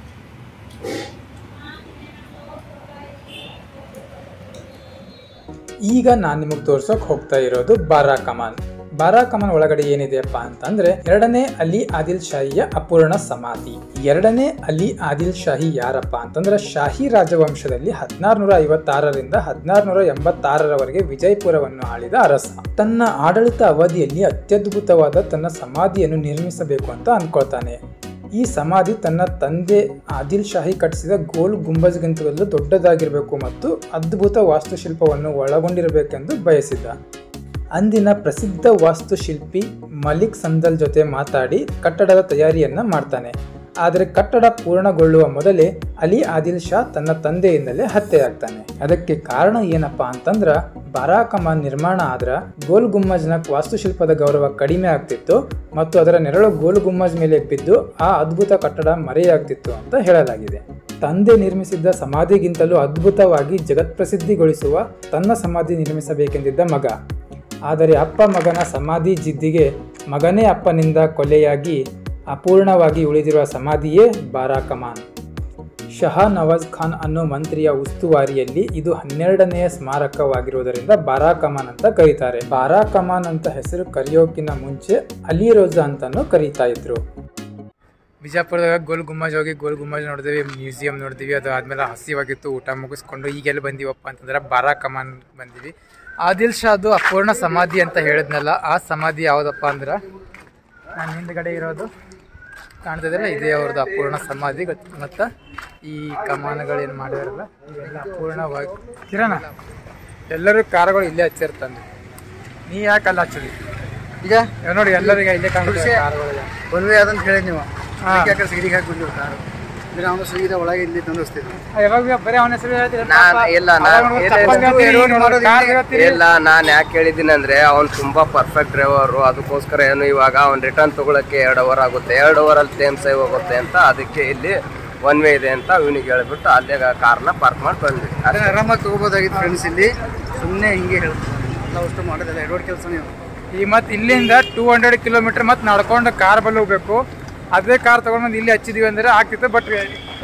ಈಗ ನಾನು ನಿಮಗೆ ತೋರ್ಸೋಕೆ ಹೋಗ್ತಾ ಇರೋದು ಬಾರಾ ಕಮಾನ್. ಬಾರಾ ಕಮಾನ್ ಒಳಗಡೆ ಏನಿದೆಯಪ್ಪ ಅಂತಂದ್ರೆ 2ನೇ ಅಲಿ ಆದಿಲ್ ಶಾಹಿಯ ಅಪೂರ್ಣ ಸಮಾಧಿ. 2ನೇ ಅಲಿ ಆದಿಲ್ ಶಾಹಿ ಯಾರಪ್ಪ ಅಂತಂದ್ರೆ ಶಾಹಿ ರಾಜವಂಶದಲ್ಲಿ 1656ರಿಂದ 1686ರವರೆಗೆ ವಿಜಯಪುರವನ್ನು ಆಳಿದ ಅರಸ. ತನ್ನ ಆಡಳಿತ ಅವಧಿಯಲ್ಲಿ ಅತ್ಯದ್ಭುತವಾದ ತನ್ನ ಸಮಾಧಿಯನ್ನು ನಿರ್ಮಿಸಬೇಕು ಅಂತ ಅನ್ಕೊಳ್ತಾನೆ. ಈ ಸಮಾಧಿ ತನ್ನ ತಂದೆ ಆದಿಲ್ ಶಾಹಿ ಕಟ್ಟಿಸಿದ ಗೋಲ್ ಗುಂಬಜ್ಗಿಂತಲೂ ದೊಡ್ಡದಾಗಿರಬೇಕು ಮತ್ತು ಅದ್ಭುತ ವಾಸ್ತುಶಿಲ್ಪವನ್ನು ಒಳಗೊಂಡಿರಬೇಕೆಂದು ಬಯಸಿದ್ದ. ಅಂದಿನ ಪ್ರಸಿದ್ಧ ವಾಸ್ತುಶಿಲ್ಪಿ ಮಲಿಕ್ ಸಂದಲ್ ಜೊತೆ ಮಾತಾಡಿ ಕಟ್ಟಡದ ತಯಾರಿಯನ್ನ ಮಾಡ್ತಾನೆ. ಆದರೆ ಕಟ್ಟಡ ಪೂರ್ಣಗೊಳ್ಳುವ ಮೊದಲೇ ಅಲಿ ಆದಿಲ್ ಶಾ ತನ್ನ ತಂದೆಯಿಂದಲೇ ಹತ್ಯೆಯಾಗ್ತಾನೆ. ಅದಕ್ಕೆ ಕಾರಣ ಏನಪ್ಪಾ ಅಂತಂದ್ರ ಬಾರಾ ಕಮಾನ್ ನಿರ್ಮಾಣ ಆದ್ರ ಗೋಲ್ ಗುಮ್ಮಜ್ನ ವಾಸ್ತುಶಿಲ್ಪದ ಗೌರವ ಕಡಿಮೆ ಆಗ್ತಿತ್ತು ಮತ್ತು ಅದರ ನೆರಳು ಗೋಲ್ ಗುಮ್ಮಜ್ ಮೇಲೆ ಬಿದ್ದು ಆ ಅದ್ಭುತ ಕಟ್ಟಡ ಮರೆಯಾಗ್ತಿತ್ತು ಅಂತ ಹೇಳಲಾಗಿದೆ. ತಂದೆ ನಿರ್ಮಿಸಿದ್ದ ಸಮಾಧಿಗಿಂತಲೂ ಅದ್ಭುತವಾಗಿ ಜಗತ್ಪ್ರಸಿದ್ಧಿಗೊಳಿಸುವ ತನ್ನ ಸಮಾಧಿ ನಿರ್ಮಿಸಬೇಕೆಂದಿದ್ದ ಮಗ. ಆದರೆ ಅಪ್ಪ ಮಗನ ಸಮಾಧಿ ಜಿದ್ದಿಗೆ ಮಗನೇ ಅಪ್ಪನಿಂದ ಕೊಲೆಯಾಗಿ ಅಪೂರ್ಣವಾಗಿ ಉಳಿದಿರುವ ಸಮಾಧಿಯೇ ಬಾರಾ ಕಮಾನ್. ಶಹಾ ನವಾಜ್ ಖಾನ್ ಅನ್ನೋ ಮಂತ್ರಿಯ ಉಸ್ತುವಾರಿಯಲ್ಲಿ ಇದು 12ನೇ ಸ್ಮಾರಕವಾಗಿರುವುದರಿಂದ ಬಾರಾ ಕಮಾನ್ ಅಂತ ಕರೀತಾರೆ. ಬಾರಾ ಕಮಾನ್ ಅಂತ ಹೆಸರು ಕರೆಯೋಕಿನ ಮುಂಚೆ ಅಲಿ ರೋಜಾ ಅಂತಾನೂ ಕರೀತಾ ಇದ್ರು. ಬಿಜಾಪುರದಾಗ ಗೋಲ್ ಗುಮ್ಮಜ್ ಹೋಗಿ ಗೋಲ್ ಗುಮ್ಮಜ್ ನೋಡಿದ್ವಿ, ಮ್ಯೂಸಿಯಂ ನೋಡಿದ್ವಿ. ಅದು ಆದ್ಮೇಲೆ ಹಸಿವಾಗಿತ್ತು, ಊಟ ಮುಗಿಸ್ಕೊಂಡು ಈಗೆಲ್ಲ ಬಂದೀವಪ್ಪ ಅಂತಂದ್ರೆ ಬಾರಾ ಕಮಾನ್ ಬಂದೀವಿ. ಆದಿಲ್ ಶಾದು ಅಪೂರ್ಣ ಸಮಾಧಿ ಅಂತ ಹೇಳಿದ್ನಲ್ಲ, ಆ ಸಮಾಧಿ ಯಾವುದಪ್ಪ ಅಂದ್ರೆ ನಾನು ಹಿಂದ್ಗಡೆ ಇರೋದು ಕಾಣ್ತಿದ್ರಲ್ಲ, ಇದೇ ಅವ್ರದ್ದು ಅಪೂರ್ಣ ಸಮಾಧಿ. ಮತ್ತು ಈ ಕಮಾನುಗಳೇನು ಮಾಡಿದಾರಲ್ಲ ಇವೆಲ್ಲ ಅಪೂರ್ಣವಾಗಿ. ಕಿರಣ ಎಲ್ಲರೂ ಕಾರುಗಳು ಇಲ್ಲೇ ಹಚ್ಚಿರ್ತಾನೆ, ನೀ ಯಾಕೆ ಅಲ್ಲಿ ಹಚ್ಚದಿ? ಈಗ ನೋಡಿ ಎಲ್ಲರಿಗೆ ಇಲ್ಲೇ ಕಾಣ್ತಾರೆ ಕಾರುಗಳು. ಒಂದೇ ಅದಂತ ಹೇಳಿದ್ ನೀವು ಯಾಕಂದ್ರೆ ಸಿಗಡಿಗೆ ಹಾಕಿ ಬಂದಿವಿ ಕಾರು. ನಾವು ಸೀದಾ ಒಳಗೆ ಇಲ್ಲಿ ತಂದಿಸ್ತೀವಿ. ಯಾವಾಗ ಬರೀ ಅವನ ಹೆಸರು ಇಲ್ಲ, ನಾನು ಯಾಕೆ ಹೇಳಿದ್ದೀನಿ ಅಂದ್ರೆ ಅವ್ನು ತುಂಬಾ ಪರ್ಫೆಕ್ಟ್ ಡ್ರೈವರು. ಅದಕ್ಕೋಸ್ಕರ ಏನು ಇವಾಗ ಅವ್ನು ರಿಟರ್ನ್ ತಗೊಳಕ್ಕೆ 2 ಅವರ್ ಆಗುತ್ತೆ, 2 ಅವರಲ್ಲಿ ಸೇಮ್ ಸೇವ್ ಹೋಗುತ್ತೆ ಅಂತ ಅದಕ್ಕೆ ಇಲ್ಲಿ 1 ವೇ ಇದೆ ಅಂತ ಇವನಿಗೆ ಹೇಳ್ಬಿಟ್ಟು ಅಲ್ಲೇ ಕಾರ್ನ ಪಾರ್ಕ್ ಮಾಡಿ ಬಂದ್ವಿ. ಅದೇ ಆರಾಮಾಗಿ ತಗೋಬೋದಾಗಿತ್ತು ಫ್ರೆಂಡ್ಸ್. ಇಲ್ಲಿ ಸುಮ್ಮನೆ ಹಿಂಗೆ ಹೇಳ್ತೀವಿ, ಎಲ್ಲ ಅಷ್ಟು ಮಾಡೋದಿಲ್ಲ, ಎಡವಡ್ ಕೆಲಸ ನೀವು. ಈ ಮತ್ತು ಇಲ್ಲಿಂದ 200 ಕಿಲೋಮೀಟರ್ ಮತ್ತು ನಡ್ಕೊಂಡು ಕಾರ್ ಬಲ್ಲಿ ಹೋಗ್ಬೇಕು. ಅದೇ ಕಾರ್ ತೊಗೊಂಡು ಇಲ್ಲಿ ಹಚ್ಚಿದೀವಿ ಅಂದರೆ ಆಗ್ತಿತ್ತು. But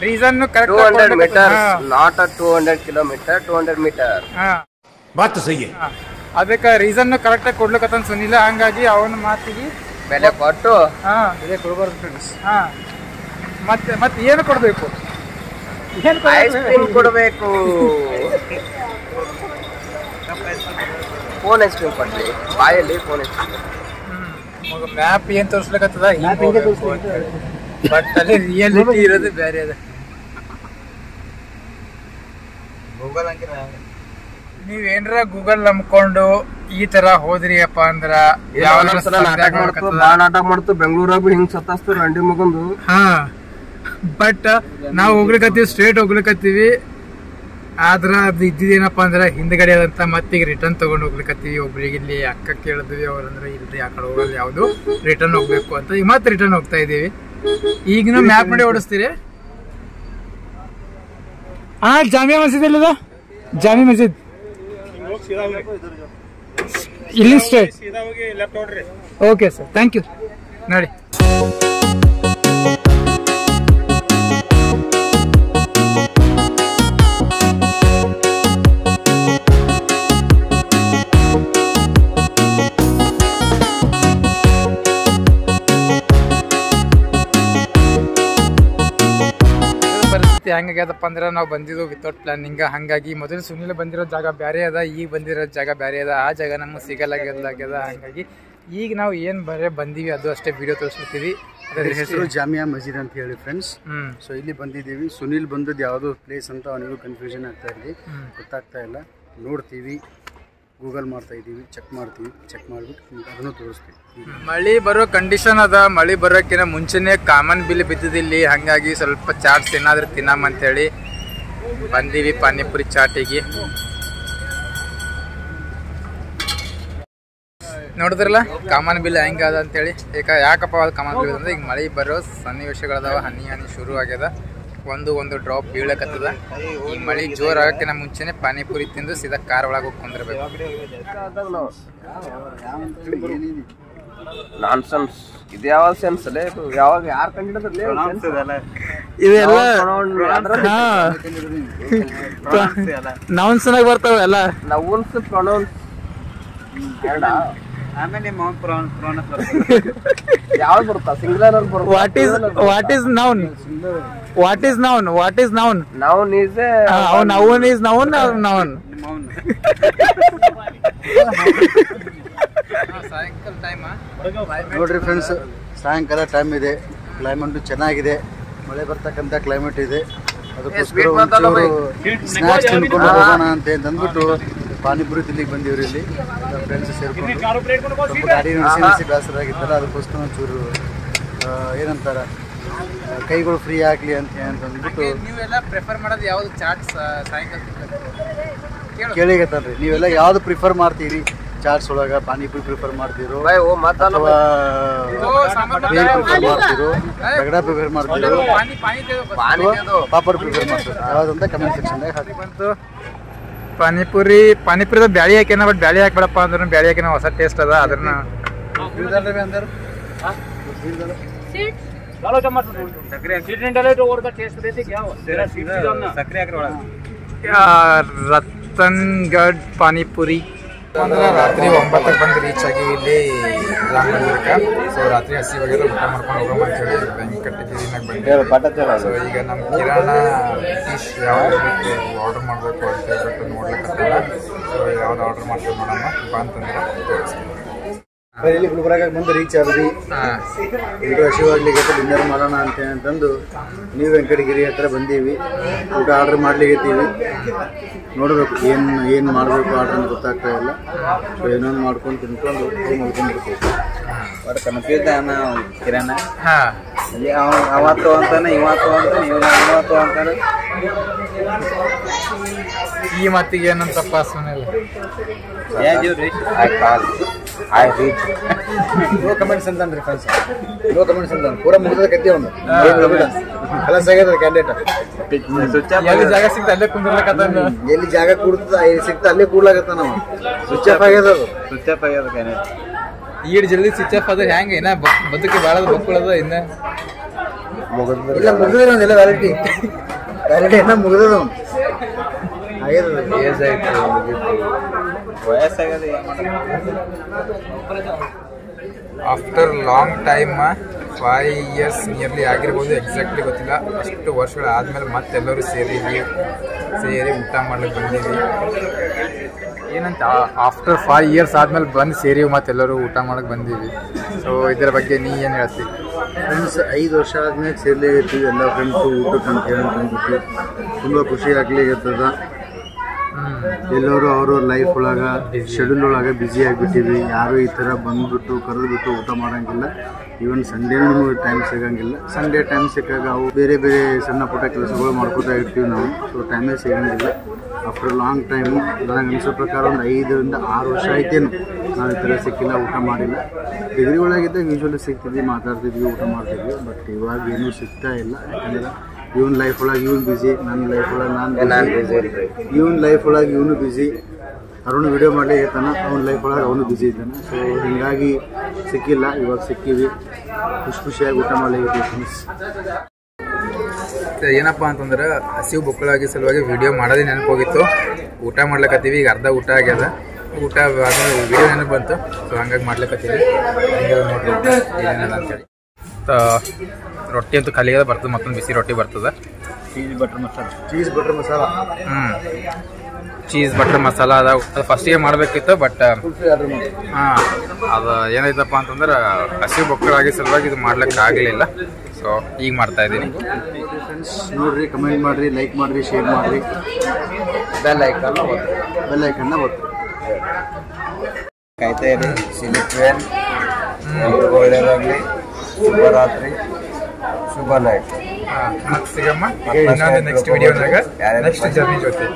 reason 200 meters, not a 200 kilometer, 200 meter. बात सही है. ಅದಕ್ಕೆ ರೀಸನ್ ಕರೆಕ್ಟ್ ಆಗಿ ಕೊಡ್ಲಿಕ್ಕಂತ ಸುನಿಲ್ಲ, ಹಂಗಾಗಿ ಅವನ ಮಾತಿಗೆ ಬೆಲೆ ಕೊಟ್ಟು ಬೆಲೆ ಕೊಡಬಾರ್ದು ಫ್ರೆಂಡ್ಸ್. ಮತ್ತೆ ಏನು ಕೊಡ್ಬೇಕು? ಐಸ್ ಕ್ರೀಮ್ ಕೊಡಬೇಕು. ಫೋನ್ ಐಸ್ ಕ್ರೀಮ್ ಕೊಡ್ಲಿ, ಬಾಯಲ್ಲಿ ಫೋನ್ ಐಸ್ ಕ್ರೀಮ್. ಮ್ಯಾಪ್ ಏನ್ ತೋರ್ಸ್ಲಿಕ್ಕತ್ತದ, ಬಟ್ ಅಲ್ಲಿ ರಿಯಾಲಿಟಿ ಇರೋದು ಬೇರೆ ಅದ. ನೀವೇನ್ರ ಗೂಗಲ್ ನಂಬ್ಕೊಂಡು ಈ ತರ ಹೋದ್ರಿಯಪ್ಪ ಅಂದ್ರ ನಾಟಕ ಮಾಡ್ತು ಬೆಂಗಳೂರಾಗು ಹಿಂಗ್ ಸತ್ತಾಸ್ತು ರಂಡಿ ಮಗಂದು. ಬಟ್ ನಾವು ಹೋಗ್ಲಿಕತ್ತೀವಿ, ಸ್ಟ್ರೇಟ್ ಹೋಗ್ಲಿಕತ್ತೀವಿ. ಆದ್ರ ಅದು ಇದ್ದಿದ್ದೇನಪ್ಪ ಅಂದ್ರೆ ಹಿಂದ್ಗಡೆ ಅದಂತ ಮತ್ತೀಗ ರಿಟರ್ನ್ ತಗೊಂಡ್ ಹೋಗ್ಲಿಕತ್ತೀವಿ. ಒಬ್ರಿಗೆ ಇಲ್ಲಿ ಅಕ್ಕ ಕೇಳಿದ್ವಿ, ಅವ್ರಂದ್ರೆ ಇಲ್ರಿ ಆ ಕಡೆ ಹೋಗಲ್ಲ, ಯಾವ್ದು ರಿಟರ್ನ್ ಹೋಗ್ಬೇಕು ಅಂತ. ಈಗ ಮತ್ತೆ ರಿಟರ್ನ್ ಹೋಗ್ತಾ ಇದೀವಿ. ಈಗಿನ ಮ್ಯಾಪ್ ಮಾಡಿ ಓಡಿಸ್ತೀರಿ. ಜಾಮಿಯಾ ಮಸೀದ್ ಅಲ್ಲದ, ಜಾಮಿಯಾ ಮಸೀದ್ ಇಲ್ಲಿ straight. Okay sir, thank you. ನೋಡಿ ಹೆಂಗಾಗ್ಯದಪ್ಪ ಅಂದ್ರೆ ನಾವು ಬಂದಿದ್ದು ವಿತೌಟ್ ಪ್ಲಾನಿಂಗ್. ಹಂಗಾಗಿ ಮೊದಲು ಸುನಿಲ್ ಬಂದಿರೋ ಜಾಗ ಬೇರೆ ಅದ, ಈಗ ಬಂದಿರೋ ಜಾಗ ಬೇರೆ ಅದ. ಆ ಜಾಗ ನಮ್ಗೆ ಸಿಗಲಾಗ್ಯದ. ಹಂಗಾಗಿ ಈಗ ನಾವು ಏನ್ ಬರೇ ಬಂದೀವಿ ಅದು ಅಷ್ಟೇ ವಿಡಿಯೋ ತೋರಿಸ್ಲಿತ್ತೀವಿ. ಅದರ ಹೆಸರು ಜಾಮಿಯಾ ಮಸ್ಜಿದ್ ಅಂತ ಹೇಳಿ ಫ್ರೆಂಡ್ಸ್. ಸೊ ಇಲ್ಲಿ ಬಂದಿದ್ದೀವಿ. ಸುನಿಲ್ ಬಂದದ್ದು ಯಾವುದೋ ಪ್ಲೇಸ್ ಅಂತ ಅವನಿಗೂ ಕನ್ಫ್ಯೂಷನ್ ಆಗ್ತಾ ಇದೆ, ಗೊತ್ತಾಗ್ತಾ ಇಲ್ಲ. ನೋಡ್ತೀವಿ, ಗೂಗಲ್ ಮಾಡ್ತಾ ಇದ್ದೀವಿ, ಚೆಕ್ ಮಾಡಿಬಿಟ್ಟು ಅದನ್ನು ತೋರಿಸ್ತೀವಿ. ಮಳೆ ಬರೋ ಕಂಡೀಷನ್ ಅದ. ಮಳೆ ಬರೋಕ್ಕಿಂತ ಮುಂಚೆನೆ ಕಾಮನ್ ಬಿಲ್ ಬಿದ್ದಿದ್ದಿಲ್ಲಿ. ಹಂಗಾಗಿ ಸ್ವಲ್ಪ ಚಾಟ್ಸ್ ಏನಾದ್ರೂ ತಿನ್ನಮ್ಮ ಅಂತೇಳಿ ಬಂದೀವಿ ಪಾನಿಪುರಿ ಚಾಟಿಗೆ. ನೋಡಿದ್ರಲ್ಲ ಕಾಮನ್ ಬಿಲ್ ಹೆಂಗದ ಅಂತೇಳಿ. ಯಾಕಪ್ಪ ಅದು ಕಾಮನ್ ಬಿಲ್ ಅಂದ್ರೆ ಈಗ ಮಳೆ ಬರೋ ಸನ್ನಿವೇಶಗಳದಾವ. ಹನಿ ಶುರು ಆಗ್ಯದ, ಒಂದು ಡ್ರಾಪ್ ಬೀಳಕತ್ತದ. ಈ ಮಳೆ ಜೋರ್ ಆಗಕ್ಕಿಂತ ಮುಂಚೆನೆ ಪಾನಿಪುರಿ ತಿಂದು ಸೀದಾ ಕಾರ್ ಒಳಗೆ ಹೋಗಿ ಕುಂದಿರ್ಬೇಕು. ನಾನ್ಸೆನ್ಸ್ ಇದು ಯಾವ ಸೆನ್ಸ್ ಅಲ್ಲೇ ಇದು? ಯಾವಾಗ ಯಾರು ಕಂಡಿಡಿದ್ರಲ್ಲ ಇದೆಲ್ಲ ನೌನ್ಸ್ ಬರ್ತಾವ ಎಲ್ಲ. ನೌನ್ಸ್ ಪ್ರೊನೌನ್ಸ್ ಯಾವ್ದು ಬರುತ್ತಾ? ಸಿಂಗ್ಯುಲರ್ ಅಲ್ಲಿ ಬರುತ್ತೆ. What is noun? Noun is noun. ಸಾಯಂಕಾಲ ಟೈಮ್ ನೋಡ್ರಿ ಫ್ರೆಂಡ್ಸ್, ಸಾಯಂಕಾಲ ಟೈಮ್ ಇದೆ. ಕ್ಲೈಮೇಟ್ ಚೆನ್ನಾಗಿದೆ, ಮಳೆ ಬರ್ತಕ್ಕಂಥ ಕ್ಲೈಮೇಟ್ ಇದೆ. ಅದಕ್ಕೋಸ್ಕರ ಒಂಚೂರು ಸ್ನ್ಯಾಕ್ಸ್ ತಿನ್ಕೊಂಡು ಹೋಗೋಣ ಅಂತ ಅಂದ್ಬಿಟ್ಟು ಪಾನಿಪುರಿ ತಿನ್ಲಿಕ್ಕೆ ಬಂದಿವ್ರಿ. ಇಲ್ಲಿ ಫ್ರೆಂಡ್ಸ್ ಸೇರ್ಕೊಂಡು ಸ್ವಲ್ಪ ಗಾಡಿ ನಡೆಸಿ ಬೇಸರ ಆಗಿತ್ತಲ್ಲ, ಅದಕ್ಕೋಸ್ಕರ ಒಂಚೂರು ಏನಂತಾರ ಕೈಗಳು ಫ್ರೀ ಆಗಲಿ ಅಂತ ಅಂದ್ಬಿಟ್ಟು ನೀವೆಲ್ಲ ಪ್ರಿಫರ್ ಮಾಡೋದು ಯಾವ್ದು ಚಾಟ್ಸ್ ಸಾಯಂಕಾಲ ಕೇಳಿಗತ್ತಲ್ರಿ. ನೀವೆಲ್ಲ ಯಾವ್ದು ಪ್ರಿಫರ್ ಮಾಡ್ತೀರಿ? ಚಾಟ್ಸ್ ಒಳಗ ಪಾನಿಪುರಿ ಪ್ರಿಫರ್ ಮಾಡ್ತಿರೋ, ಅಥವಾ ಬೇಲ್ ಪ್ರಿಫರ್ ಮಾಡ್ತಿರೋ, ರಗಡ ಪ್ರಿಫರ್ ಮಾಡ್ತಿರೋ, ಪಾಪಡ್ ಪ್ರಿಫರ್ ಮಾಡ್ತಿರೋ, ಯಾವ್ದಂತ ಕಮೆಂಟ್ ಸೆಕ್ಷನ್ದಾಗ ಹಾಕಿ. ಬಂತು ಪಾನಿಪುರಿದ ಬ್ಯಾಳಿ ಹಾಕ್ಯಾನ. ಬಟ್ ಬ್ಯಾಳಿ ಹಾಕ್ಬೇಡಪ್ಪ ಅಂದ್ರೆ ಬ್ಯಾಳಿ ಹಾಕಿನ ಹೊಸ ಟೇಸ್ಟ್ ಅದ. ಅದನ್ನ ರತನ್ಗಢ್ ಪಾನಿಪುರಿ ಅಂದ್ರೆ ರಾತ್ರಿ 9ಕ್ಕೆ ಬಂದು ರೀಚ್ ಆಗಿವಿ ಇಲ್ಲಿ ರಾಮನಗರಕ್ಕೆ. ಸೊ ರಾತ್ರಿ ಹಸಿವಾಗ್ಯದ, ಊಟ ಮಾಡ್ಕೊಂಡು ಹೋಗೋಣ ಅಂತೇಳಿ ವೆಂಕಟಗಿರಿನಾಗ ಬಂದಿವಿ. ಸೊ ಈಗ ನಮ್ಮ ಕಿರಾಣ ಡಿಶ್ ಯಾವ್ದು ಆರ್ಡರ್ ಮಾಡಬೇಕು ಅಂತ ಹೇಳ್ಬಿಟ್ಟು ನೋಡ್ಲಿಕ್ಕೆ. ಸೊ ಯಾವ್ದು ಆರ್ಡರ್ ಮಾಡ್ತೀವಿ ನೋಡೋಣ ಅಂತಂದ್ರೆ ತೋರಿಸ್ತೀವಿ. ಇಲ್ಲಿ ಗುಲ್ಬರ್ಗ ಬಂದು ರೀಚ್ ಆದ್ರಿ. ಈಗ ಹಸಿವಾಗ್ಲಿಕ್ಕೆ ಡಿನ್ನರ್ ಮಾಡೋಣ ಅಂತಂದು ನೀವು ವೆಂಕಟಗಿರಿ ಹತ್ರ ಬಂದೀವಿ. ಊಟ ಆರ್ಡರ್ ಮಾಡ್ಲಿಕ್ಕೀವಿ. ನೋಡಬೇಕು ಏನು ಮಾಡಬೇಕು ಆರ್ಡರ್ ಅಂತ ಗೊತ್ತಾಗ್ತಾ ಇಲ್ಲ. ಸೊ ಏನೊಂದು ಮಾಡ್ಕೊಂಡು ತಿನ್ಕೊಂಡು ಮಲ್ಕೊಂಡಿರ್ತೀವಿ. ಬಟ್ ಕನ್ಫ್ಯೂಸ್ ಕಿರಾಣ ಅವತ್ತು ಅಂತಾನೆ ಇವತ್ತು ಅಂತ ಇವತ್ತು ಅಂತಾನೆ. ಈ ಮತ್ತಿಗೆ ಏನಂತಪ್ಪ ಸುನಿಲ್? ನೋ ಕಮೆಂಟ್ಸ್ ಅಂತಂದ್ರಿ ಫ್ರೆಂಡ್ಸ್, ನೋ ಕಮೆಂಟ್ಸ್ ಅಂತ ಪೂರ ಮುಗಿದ ಕತ್ತಿ ಒಂದು ಕಲಸ್ ಆಗ್ಯದ ಕ್ಯಾಂಡಿಡೇಟ್. ಎಲ್ಲಿ ಜಾಗ ಸಿಗ್ತ ಅಲ್ಲೇ ಕುಂದಿರ್ಲಕತ್ತ. ಎಲ್ಲಿ ಜಾಗ ಕೂಡ್ತದ ಸಿಗ್ತ ಅಲ್ಲೇ ಕೂಡ್ಲಾಗತ್ತ. ನಾವು ಸ್ವಿಚ್ ಆಫ್ ಆಗ್ಯದ, ಅದು ಸ್ವಿಚ್ ಆಫ್ ಆಗ್ಯದ ಕ್ಯಾಂಡಿಡೇಟ್. ಈಡ್ ಜಲ್ದಿ ಸ್ವಿಚ್ ಆಫ್ ಅದ ಹೆಂಗ? ಇನ್ನ ಬದುಕಿ ಬಾಳದ ಬಕ್ಕುಳದ. ಇನ್ನ ಇಲ್ಲ ಮುಗಿದ್ರೆ ಒಂದೆಲ್ಲ ವ್ಯಾಲಿಟಿ ಎಲ್ಲ ಮುಗಿದದ ಏಜ್ ಆಯ್ತು ವಯಸ್ಸಾಗದೆ ಏನ್ after long time 5 years nearly ಆಗಿರ್ಬೋದು, ಎಕ್ಸಾಕ್ಟ್ಲಿ ಗೊತ್ತಿಲ್ಲ. ಅಷ್ಟು ವರ್ಷಗಳಾದ್ಮೇಲೆ ಮತ್ತೆಲ್ಲರೂ ಸೇರಿ ಊಟ ಮಾಡ್ಲಿಕ್ಕೆ ಬಂದೀವಿ. ಏನಂತ ಆಫ್ಟರ್ 5 years ಆದ್ಮೇಲೆ ಬಂದು ಸೇರಿ ಮತ್ತೆಲ್ಲರೂ ಊಟ ಮಾಡಕ್ಕೆ ಬಂದೀವಿ. ಸೊ ಇದರ ಬಗ್ಗೆ ನೀ ಏನು ಹೇಳ್ತೀವಿ? ಫ್ರೆಂಡ್ಸ್ 5 ವರ್ಷ ಆದ್ಮೇಲೆ ಸೇರ್ಲಿಗತ್ತೀವಿ ಎಲ್ಲ ಫ್ರೆಂಡ್ಸು ಊಟಕ್ಕೆ ಅಂತ ಹೇಳ್ಕೊಂಡ್ಬಿಟ್ಟು ತುಂಬ ಖುಷಿ ಆಗ್ಲಿಕ್ಕತ್ತದ. ಎಲ್ಲರೂ ಅವ್ರವ್ರ ಲೈಫ್ ಒಳಗೆ ಶೆಡ್ಯೂಲ್ ಒಳಗೆ ಬ್ಯುಸಿ ಆಗಿಬಿಟ್ಟಿವಿ. ಯಾರು ಈ ಥರ ಬಂದುಬಿಟ್ಟು ಕರೆದುಬಿಟ್ಟು ಊಟ ಮಾಡೋಂಗಿಲ್ಲ. ಈವನ್ ಸಂಡೇನೂ ಟೈಮ್ ಸಿಗೋಂಗಿಲ್ಲ. ಸಂಡೇ ಟೈಮ್ ಸಿಕ್ಕಾಗ ಅವು ಬೇರೆ ಬೇರೆ ಸಣ್ಣ ಪುಟ್ಟ ಕೆಲಸಗಳು ಮಾಡ್ಕೋತಾ ಇರ್ತೀವಿ ನಾವು. ಸೊ ಟೈಮೇ ಸಿಗೋಂಗಿಲ್ಲ. ಆಫ್ಟರ್ ಲಾಂಗ್ ಟೈಮು ನನಗೆ ಅನಿಸೋ ಪ್ರಕಾರ ಒಂದು 5 ರಿಂದ 6 ವರ್ಷ ಆಯ್ತೇನು ನಾವು ಈ ಥರ ಸಿಕ್ಕಿಲ್ಲ, ಊಟ ಮಾಡಿಲ್ಲ. ಡಿಗ್ರಿ ಒಳಗಿದ್ದಾಗ ಯೂಶ್ವಲಿ ಸಿಗ್ತಿದ್ವಿ, ಮಾತಾಡ್ತಿದ್ವಿ, ಊಟ ಮಾಡ್ತಿದ್ವಿ. ಬಟ್ ಇವಾಗ ಏನೂ ಸಿಗ್ತಾ ಇಲ್ಲ. ಯಾಕಂದ್ರೆ ಇವನ್ ಲೈಫ್ ಒಳಗೆ ಇವನು ಬ್ಯುಸಿ, ನನ್ನ ಲೈಫ್ ಒಳಗೆ ನಾನು ಬ್ಯುಸಿ, ಇವನ್ ಲೈಫ್ ಒಳಗೆ ಇವನು ಬ್ಯುಸಿ. ಅರುಣ್ ವಿಡಿಯೋ ಮಾಡಲಿ ಇರ್ತಾನೆ, ಅವ್ನ ಲೈಫ್ ಒಳಗೆ ಅವನು ಬ್ಯುಸಿ ಇದ್ದಾನೆ. ಸೊ ಹೀಗಾಗಿ ಸಿಕ್ಕಿಲ್ಲ. ಇವಾಗ ಸಿಕ್ಕಿವಿ, ಖುಷಿಯಾಗಿ ಊಟ ಮಾಡಲಿಕ್ಕೆ ಫ್ರೆಂಡ್ಸ್. ಏನಪ್ಪ ಅಂತಂದ್ರೆ ಹಸಿವು ಬುಕ್ಕಳಾಗಿ ಸಲುವಾಗಿ ವಿಡಿಯೋ ಮಾಡೋದೇ ನೆನಪೋಗಿತ್ತು. ಊಟ ಮಾಡ್ಲಿಕ್ಕತ್ತೀವಿ. ಈಗ ಅರ್ಧ ಊಟ ಆಗ್ಯದ. ಊಟ ಆದ್ಮೇಲೆ ವಿಡಿಯೋ ನೆನಪು ಬಂತು. ಸೊ ಹಂಗಾಗಿ ಮಾಡ್ಲಿಕ್ಕತ್ತೀವಿ. ಹಂಗೆ ನೋಡ್ರಿ ಏನೇನದ ಅಂತೇಳಿ. ರೊಟ್ಟಿ ಅಂತೂ ಖಾಲಿ ಅದ, ಬರ್ತದೆ. ಮತ್ತೊಂದು ಬಿಸಿ ರೊಟ್ಟಿ ಬರ್ತದೆ. Cheese butter masala cheese butter masala ಅದ. ಅದು ಫಸ್ಟಿಗೆ ಮಾಡಬೇಕಿತ್ತು. ಬಟ್ ಹಾಂ, ಅದು ಏನಾಯ್ತಪ್ಪ ಅಂತಂದ್ರೆ ಹಸಿವು ಬೊಕ್ಕಳಾಗಿ ಸಲುವಾಗಿ ಇದು ಮಾಡ್ಲಿಕ್ಕೆ ಆಗಲಿಲ್ಲ. ಸೊ ಈಗ ಮಾಡ್ತಾ ಇದ್ದೀನಿ. ಫ್ರೆಂಡ್ಸ್ ನೋಡ್ರಿ, ಕಮೆಂಟ್ ಮಾಡಿರಿ, ಲೈಕ್ ಮಾಡಿರಿ, ಶೇರ್ ಮಾಡಿರಿ, ಬೆಲ್ ಐಕನ್ನ ಒತ್ತಿ. ಕಾಯ್ತಾ ಇರಿ. ಸಿಲಿಕ್ವೇನ್ ಎಲ್ರಿಗೂ ಒಳ್ಳೆಯದಾಗಲಿ. ಶುಭರಾತ್ರಿ, ಶುಭ ನೈಟ್. ಮತ್ತೆ ಸಿಗಮ್ಮ ಇನ್ನೊಂದು ನೆಕ್ಸ್ಟ್ ವಿಡಿಯೋದಾಗ ನೆಕ್ಸ್ಟ್ ಜರ್ನಿ ಜೊತೆ.